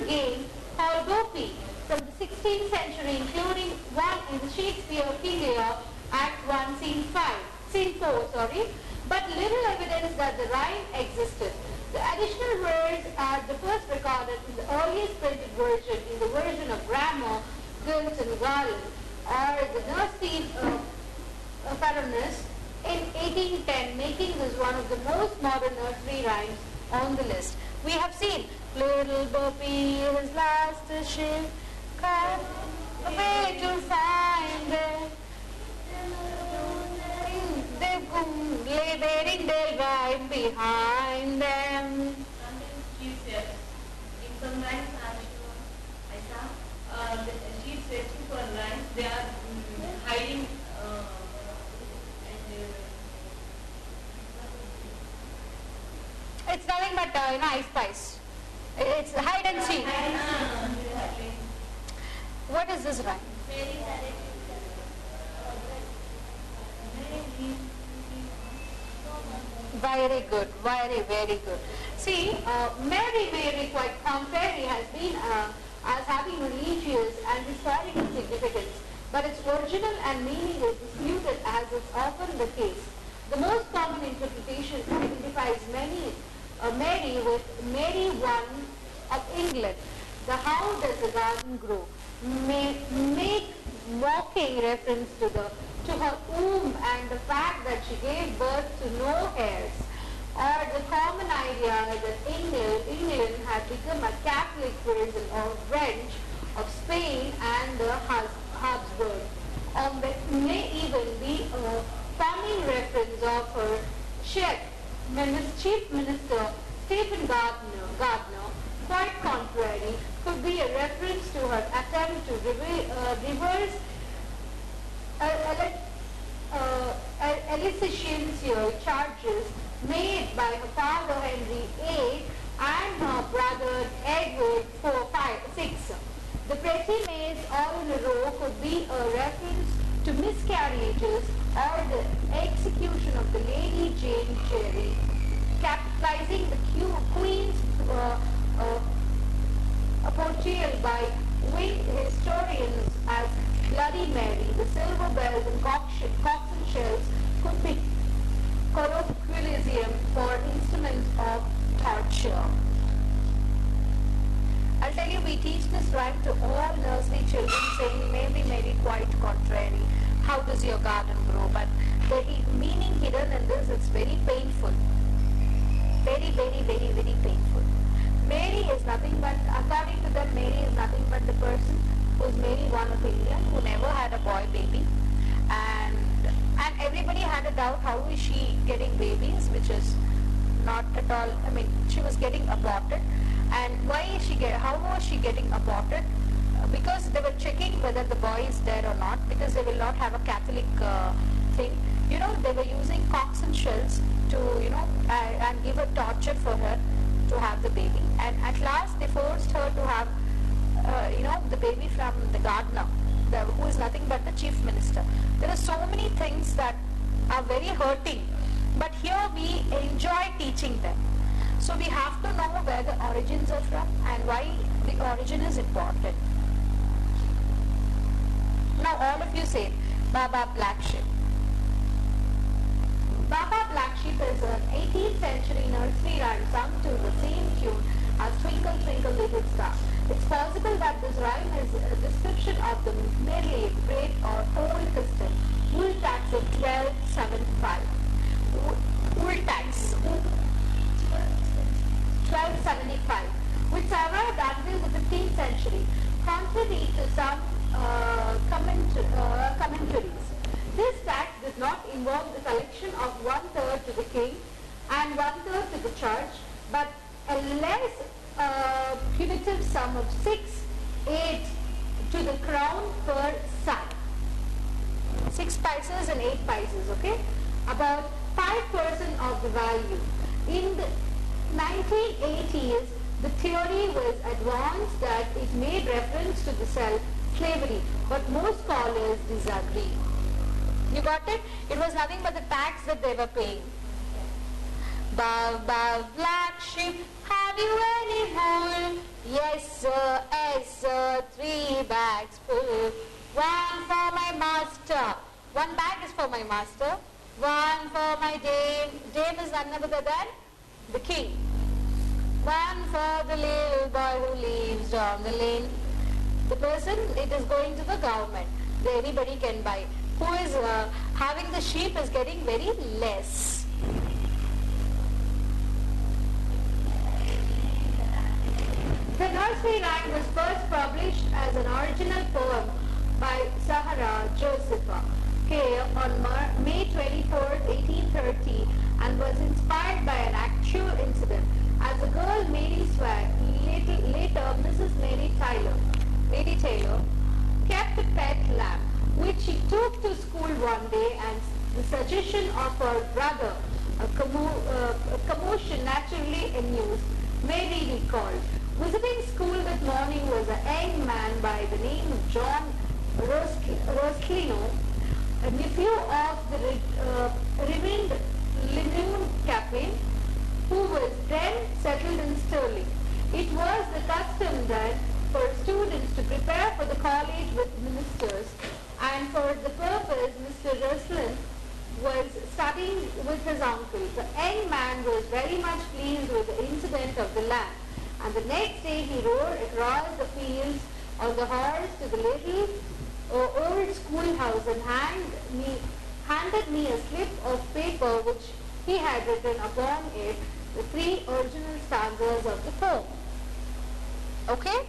game called Boppy from the 16th century, including one in the Shakespeare King Lear, Act 1, Scene 4, but little evidence that the rhyme existed. The additional words are the first recorded in the earliest printed version, in the version of Grammar, Gilt and Garland, or the Nursery Baroness in 1810, making this one of the most modern nursery rhymes on the list. We have seen little Boppy has lost a ship, come away to find it. They've come bearing their rhyme behind them. In some lines, I saw she's searching for lines. They are hiding It's nothing but ice spice. It's hide and seek. What is this rhyme? Very good, very good. See, Mary, quite contrary, has been as having religious and historical significance, but its original and meaning is disputed, as is often the case. The most common interpretation identifies Mary with Mary I of England. The how does the garden grow? Make mocking reference to her womb and the fact that she gave birth to no heirs, or the common idea that England had become a Catholic version or branch of Spain and the Habsburg. May even be a funny reference of her chief minister Stephen Gardner. Quite contrary, could be a reference to her attempt to reverse licentious charges made by her father Henry VIII and her brother Edward VI. The pretty maids all in a row could be a reference to miscarriages or the execution of the Lady Jane Cherry, capitalizing the Queen's portrayal by winged historians as Bloody Mary. The silver bells and cocks and shells could be colloquialism for instruments of torture. I'll tell you, we teach this rhyme to all nursery children, saying, Mary, quite contrary. How does your garden grow? But the meaning hidden in this, it's very painful. Very, very, very, very painful. Mary is nothing but, according to them, Mary is nothing but the person who's Mary I of England, who never had a boy baby. And everybody had a doubt, how is she getting babies, which is not at all, she was getting aborted. And how was she getting aborted? Because they were checking whether the boy is dead or not, because they will not have a Catholic thing. They were using cocks and shells to, and give a torture for her to have the baby. And at last they forced her to have, the baby from the gardener, who is nothing but the chief minister. There are so many things that are very hurting, but here we enjoy teaching them. So we have to know where the origins are from and why the origin is important. Now all of you say, Baba Black Sheep. Baba Black Sheep is an 18th century nursery rhyme sung to the same tune as Twinkle Twinkle Little Star. It's possible that this rhyme is a description of the merely great or old custom. Wool tax of 1275. Wool tax 1275, which survived until the 15th century, contrary to some commentaries. This tax did not involve the collection of 1/3 to the king and 1/3 to the church, but a less punitive sum of 6/8 to the crown per son. 6 paisas and 8 paisas, okay? About 5% of the value. In the 1980s, the theory was advanced that it made reference to the slavery, but most scholars disagree. You got it? It was nothing but the tax that they were paying. Bow, bow, black sheep, have you any wool? Yes, sir, yes, sir, 3 bags full. 1 for my master. 1 bag is for my master. 1 for my dame. Dame is none other than the king. 1 for the little boy who lives down the lane. The person, it is going to the government. Anybody can buy. Who is having the sheep is getting very less. The nursery rhyme was first published as an original poem by Sahara Josepha on May 24, 1830, and was inspired by an actual incident. As a girl, Mary Swag, later Mrs. Mary Taylor, kept a pet lamb, which she took to school one day, and the suggestion of her brother, a commotion naturally amused, Mary recalled. Visiting school that morning was a young man by the name of John Rosclino, a nephew of the Reverend Lemoon Capin, who was then settled in Stirling. It was the custom then for students to prepare for the college with ministers, and for the purpose Mr. Roslin was studying with his uncle. The young man was very much pleased with the incident of the lamb, and the next day he rode across the fields on the horse to the little old schoolhouse and handed me a slip of paper which he had written upon it the 3 original stanzas of the poem. Okay?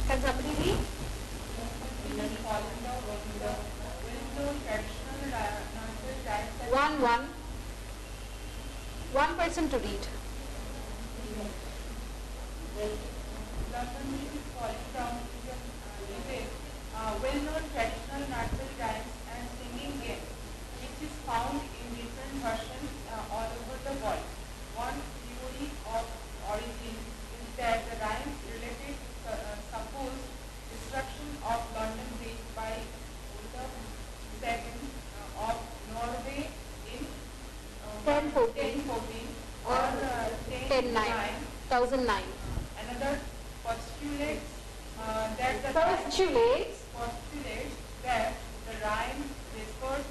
Can somebody read? 1 person to read. Well-known traditional nursery rhymes and singing game, which is found in different versions all over the world. One theory of origin is that the rhymes related to supposed destruction of London Bridge by William II of Norway in 1014 or 1009. Another postulates that the rhyme refers to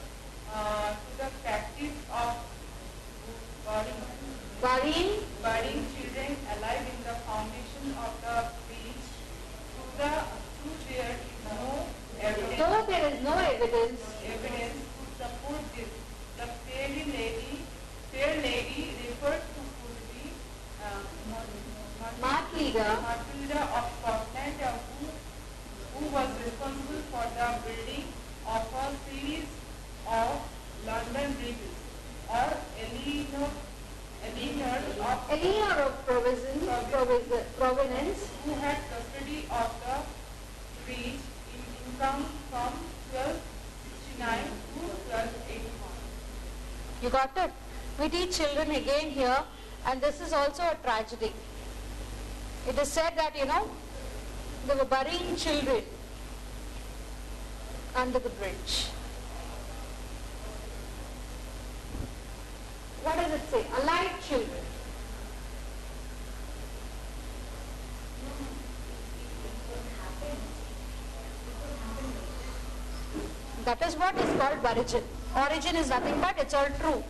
the practice of burying children alive in the foundation of the bridge. Though there is no evidence to support this, the fair lady referred to could be Matilda of Scotland, who was responsible for the building of a series of London bridges, or Eleanor of Provenance, who had custody of the bridge in income from 1269 to 1281. you got it? We teach children again here, and this is also a tragedy. It is said that, they were burying children under the bridge. What does it say? Alive children. That is what is called origin. Origin is nothing but it's all true.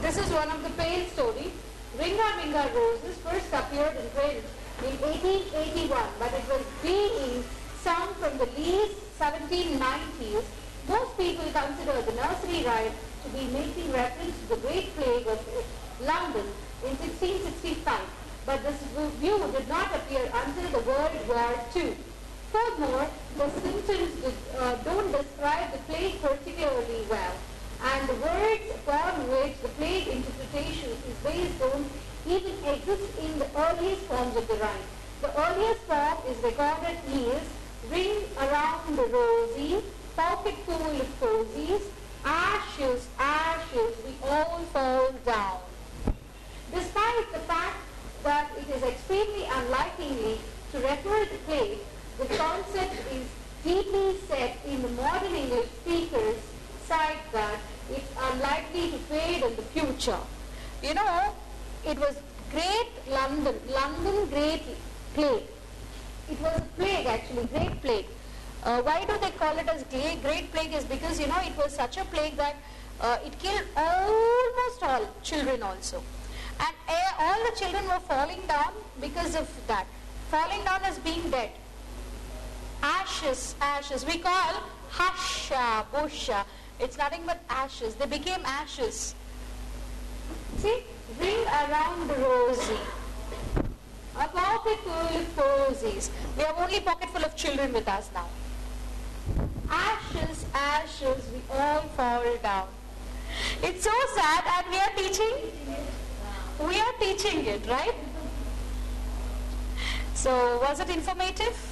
This is one of the pale story. Ringa Ringa Roses first appeared in print in 1881, but it was being sung from the least 1790s. Most people consider the nursery rhyme to be making reference to the Great Plague of London in 1665, but this view did not appear until the World War II. Furthermore, the symptoms don't describe the plague particularly well, and the words upon which the plague interpretation is based on even exist in the earliest forms of the rhyme. The earliest form is recorded is ring around the rosy, pocket full of posies, ashes, ashes, we all fall down. Despite the fact that it is extremely unlikely to refer to the plague, the concept is deeply set in the modern English speakers' side that it's unlikely to fade in the future. You know, it was Great London Great Plague. It was a plague actually, Great Plague. Why do they call it as Great Plague is because, you know, it was such a plague that it killed almost all children also. And all the children were falling down because of that. Falling down as being dead. Ashes, ashes. We call hasha, busha. It's nothing but ashes. They became ashes. See? Ring around the rosy. A pocket full of posies. We have only pocket full of children with us now. Ashes, ashes, we all fall down. It's so sad, and we are teaching it, right? So, was it informative?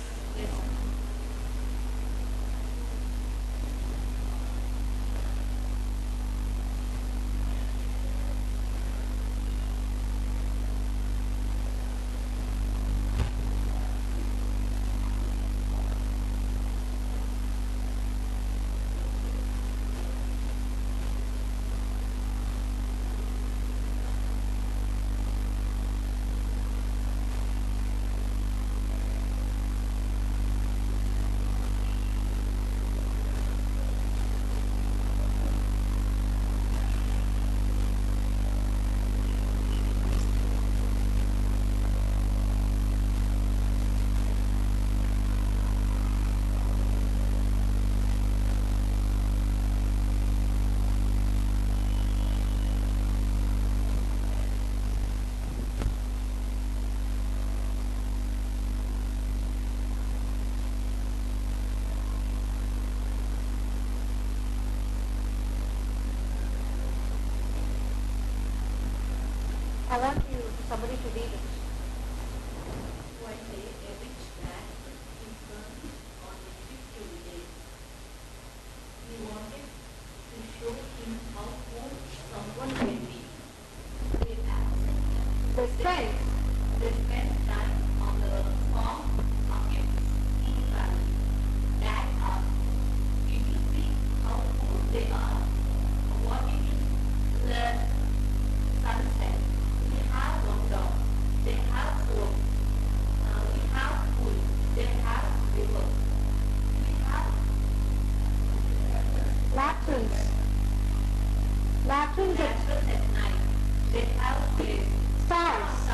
I want somebody to read it. One day, a rich man his son on a trip to village. He wanted to show him how poor someone can be. They spent time on the farm of a Pstti family. Dad asked, "Did you see how poor they are?" "What do you mean?" The son said, "We have no dog. They have food. We have food. They have river. We have Latrines. Latrines at naturals at night. They have space. stars.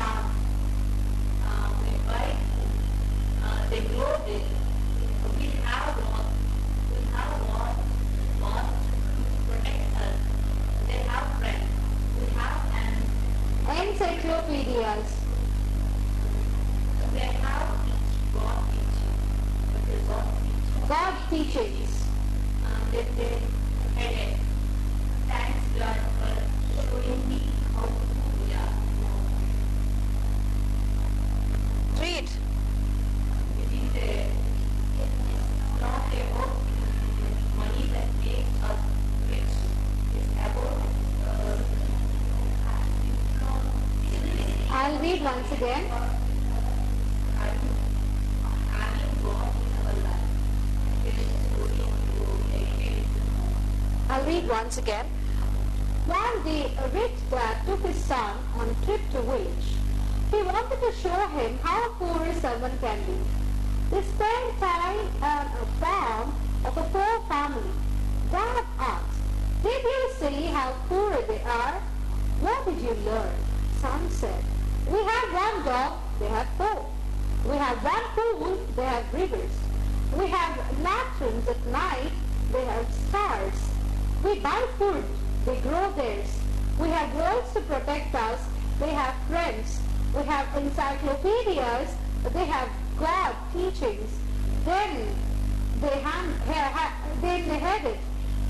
We buy food. They grow big. We have walls. We have walls to protect us. They have friends. We have ants. Encyclopedias. They have God teaching. But they God teaching. God teachings. Then they headed. Thanks God for showing me how good we are. Read. It is not about money that makes us rich. It's about I'll read once again. having God in our life. It is slowly to educate. I'll read once again. One day, a rich dad took his son on a trip to village. He wanted to show him how poor someone can be. They spent time on a farm of a poor family. Dad asked, "Did you see how poor they are?" "What did you learn?" Son said, "We have one dog, they have four. We have one pool, they have rivers. We have lanterns at night, they have stars. We buy food, they grow theirs. We have walls to protect us, they have friends. We have encyclopedias, they have God teachings." Then they headed.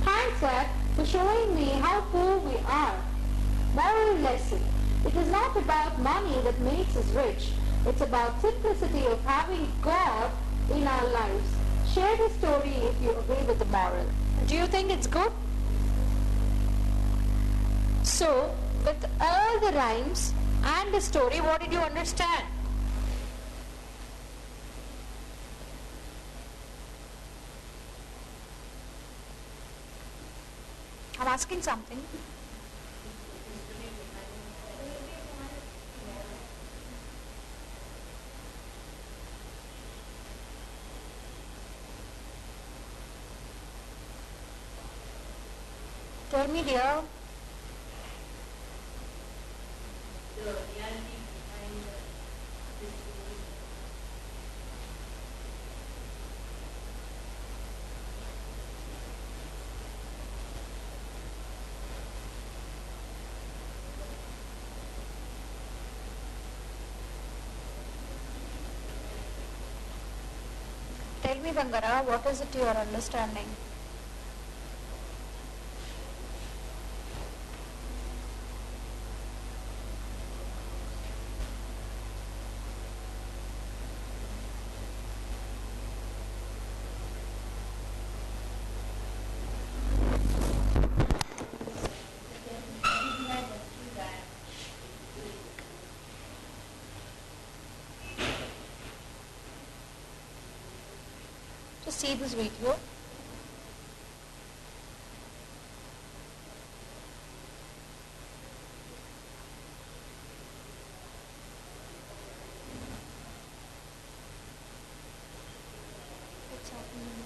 "Thanks, Dad, for showing me how poor we are." Moral lesson. It is not about money that makes us rich. It's about simplicity of having God in our lives. Share the story if you agree with the moral. Do you think it's good? So, with all the rhymes and the story, what did you understand? I'm asking something. Tell me, dear. The reality behind this story. Tell me, Gangara, what is it you are understanding? Just see this video. What's happening?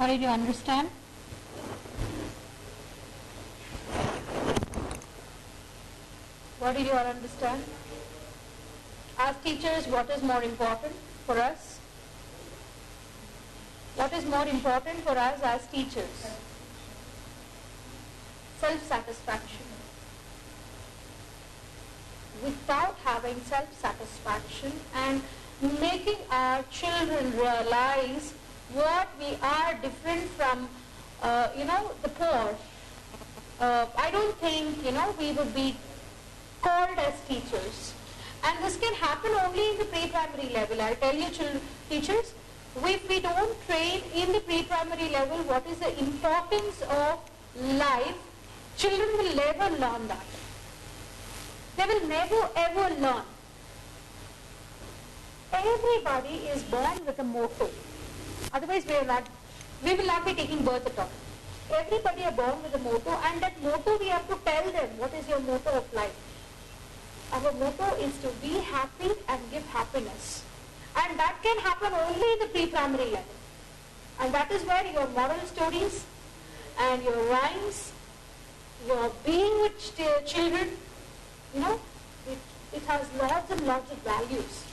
did you understand? What did you all understand? As teachers, what is more important for us? What is more important for us as teachers? Self-satisfaction. Without having self-satisfaction and making our children realize what we are different from, the poor, I don't think, we would be called as teachers. And this can happen only in the pre-primary level. I tell you, teachers, if we don't train in the pre-primary level what is the importance of life, children will never learn that. They will never ever learn. Everybody is born with a motto. Otherwise we will not be taking birth at all. Everybody are born with a motto, and that motto we have to tell them what is your motto of life. Our motto is to be happy and give happiness. And that can happen only in the pre-primary level. And that is where your moral stories and your rhymes, your being with children, it has lots and lots of values.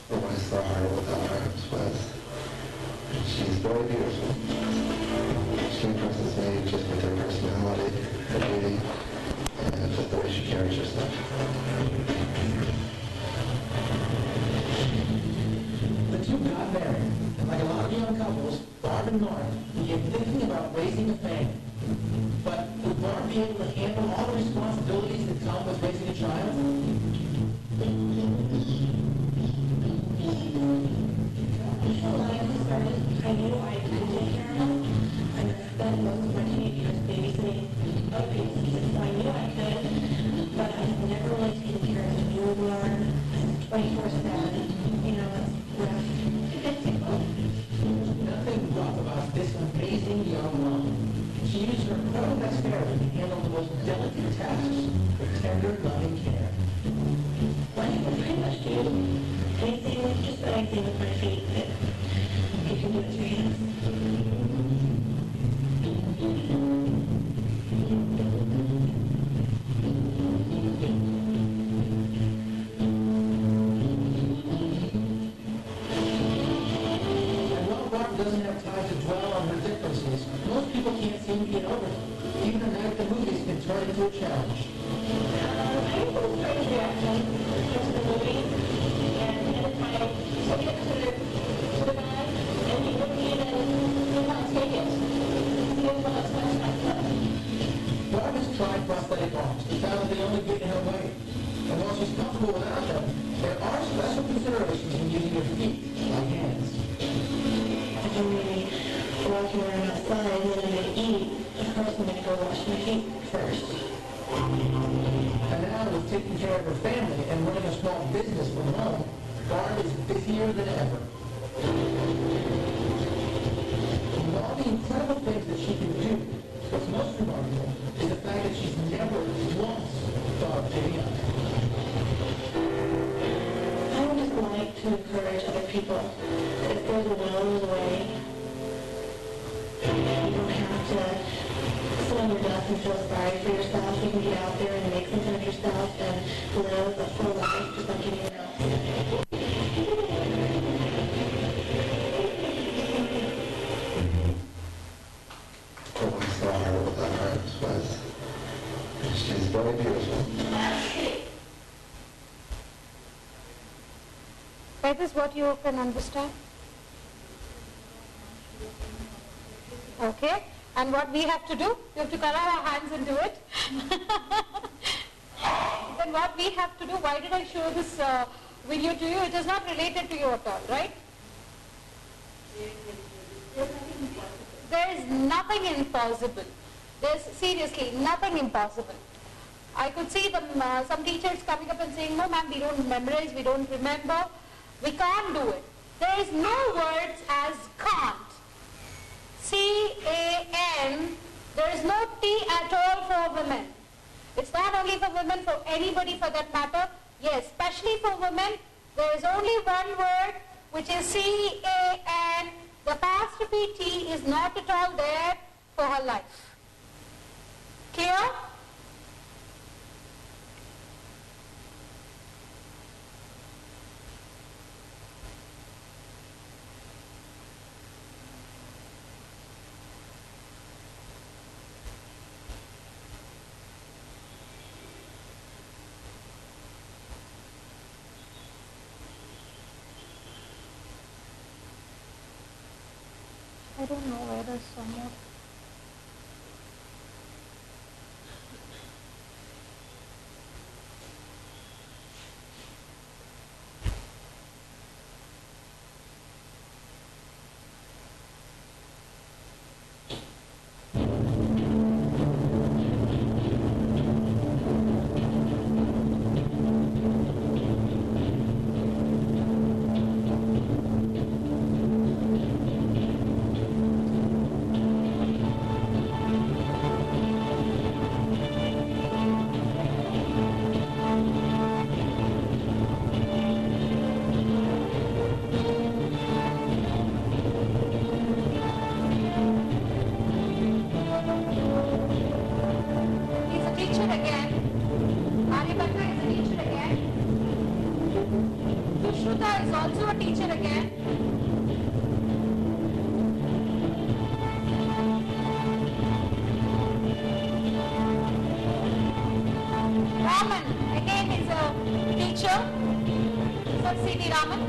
But what I saw her without arms was, she's very beautiful. She impresses me just with her personality, her beauty, and just the way she carries herself. The two got married, and like a lot of young couples, Barb and Lauren began thinking about raising a family. But would Barb be able to handle all the responsibilities that come with raising a child? When I started, I knew I could take care of them. I spent most of my teenage years babysitting other people's kids, so I knew I could, but I have never really taken care of a newborn 24/7. It's rough. Nothing rough about this amazing young woman. She used her incredible dexterity to handle the most delicate tasks with tender, loving care. Well, I can pretty much do anything, just about anything with my feet that you can do with your hands. And while Barb doesn't have time to dwell on her differences, most people can't seem to get over it. Even a night at the movies can turn into a challenge. I was afraid of reaction to the movie, and if I took it to the guy, and he looked at it and would not take it. He was not much I could. Barb has tried prosthetic arms, but found that they only get in her way. And while she's comfortable without them, there are special considerations in using your feet, like hands. If I'm really walking around outside and then I'm going to eat, of course I'm going to go wash my feet first. And now, with taking care of her family and running a small business from home, Barb is busier than ever. With all the incredible things that she can do, what's most remarkable is the fact that she's never once thought of giving up. I would just like to encourage other people that if there's a will, there's a way. You don't have to sit on your desk and feel sorry for yourself. You can get out there and make something of yourself and live a full life just like anyone else. But what I saw her without arms was, she's very beautiful. That is what you can understand. Okay. And what we have to do? We have to color our hands and do it. Then what we have to do, why did I show this video to you? It is not related to you at all, right? There is nothing impossible. There's seriously nothing impossible. I could see them, some teachers coming up and saying, no ma'am, we don't memorize, we don't remember. We can't do it. There is no words as can't. C-A-N, there is no T at all for women. It's not only for women, for anybody for that matter. Yes, especially for women, there is only one word, which is C-A-N. The apostrophe T is not at all there for her life. Clear? I don't know where there's some more. Is also a teacher again. Raman again is a teacher. Sir C.D. Raman.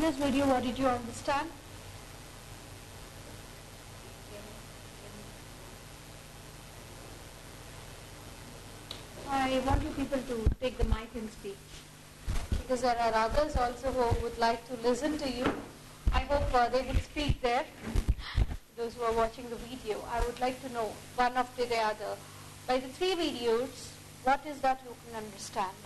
this video, what did you understand? I want you people to take the mic and speak, because there are others also who would like to listen to you. I hope they would speak there. Those who are watching the video, I would like to know one after the other. By the 3 videos, what is that you can understand?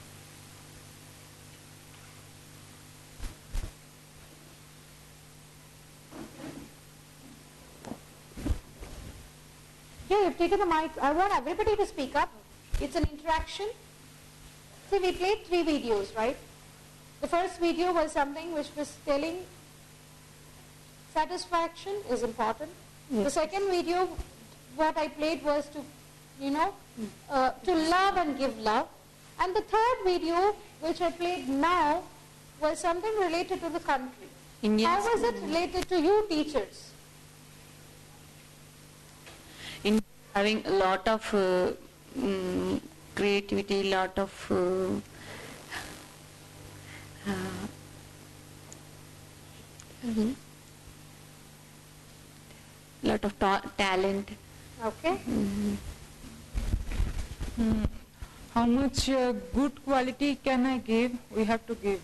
Here, you've taken the mic. I want everybody to speak up. It's an interaction. See, we played 3 videos, right? The first video was something which was telling satisfaction is important. The second video, what I played was to, to love and give love. And the third video, which I played now, was something related to the country. How was it related to you teachers? In having a lot of creativity, lot of lot of talent. Okay. How much good quality can I give? We have to give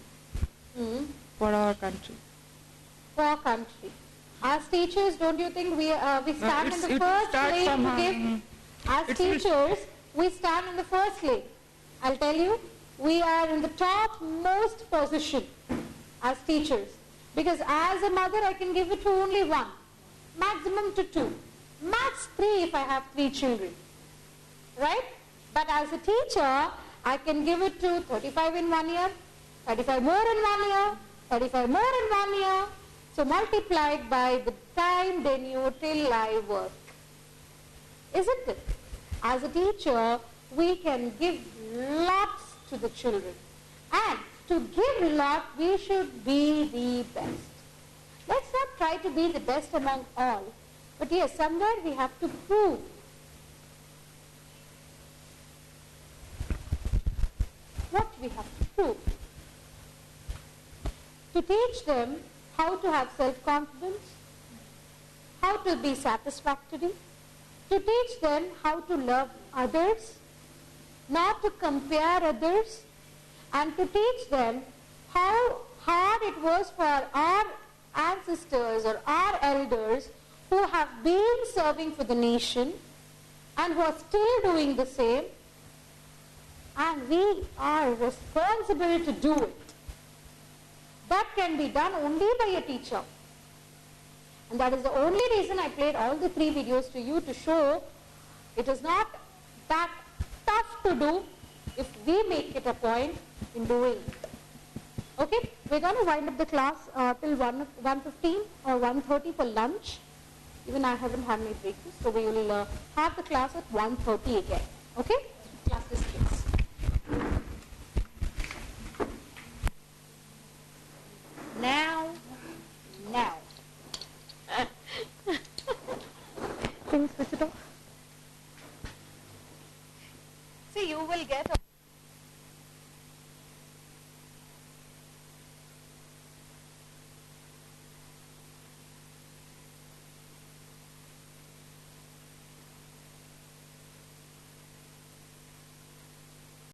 for our country. For our country. As teachers, don't you think we stand in the first lane to give? As teachers, we stand in the first lane. I'll tell you, we are in the topmost position as teachers. Because as a mother, I can give it to only 1. Maximum to 2. Max 3 if I have 3 children. Right? But as a teacher, I can give it to 35 in 1 year, 35 more in 1 year, 35 more in 1 year. So multiplied by the time they knew till I work. Isn't it? As a teacher, we can give lots to the children. And to give lot, we should be the best. Let's not try to be the best among all. But yes, somewhere we have to prove. What we have to prove. To teach them how to have self-confidence, how to be satisfactory, to teach them how to love others, not to compare others, and to teach them how hard it was for our ancestors or our elders who have been serving for the nation and who are still doing the same, and we are responsible to do it. That can be done only by a teacher. And that is the only reason I played all the 3 videos to you, to show it is not that tough to do if we make it a point in doing it. Okay, we're going to wind up the class till 1:15 or 1:30 for lunch. Even I haven't had my breakfast, so we will have the class at 1:30 again. Okay?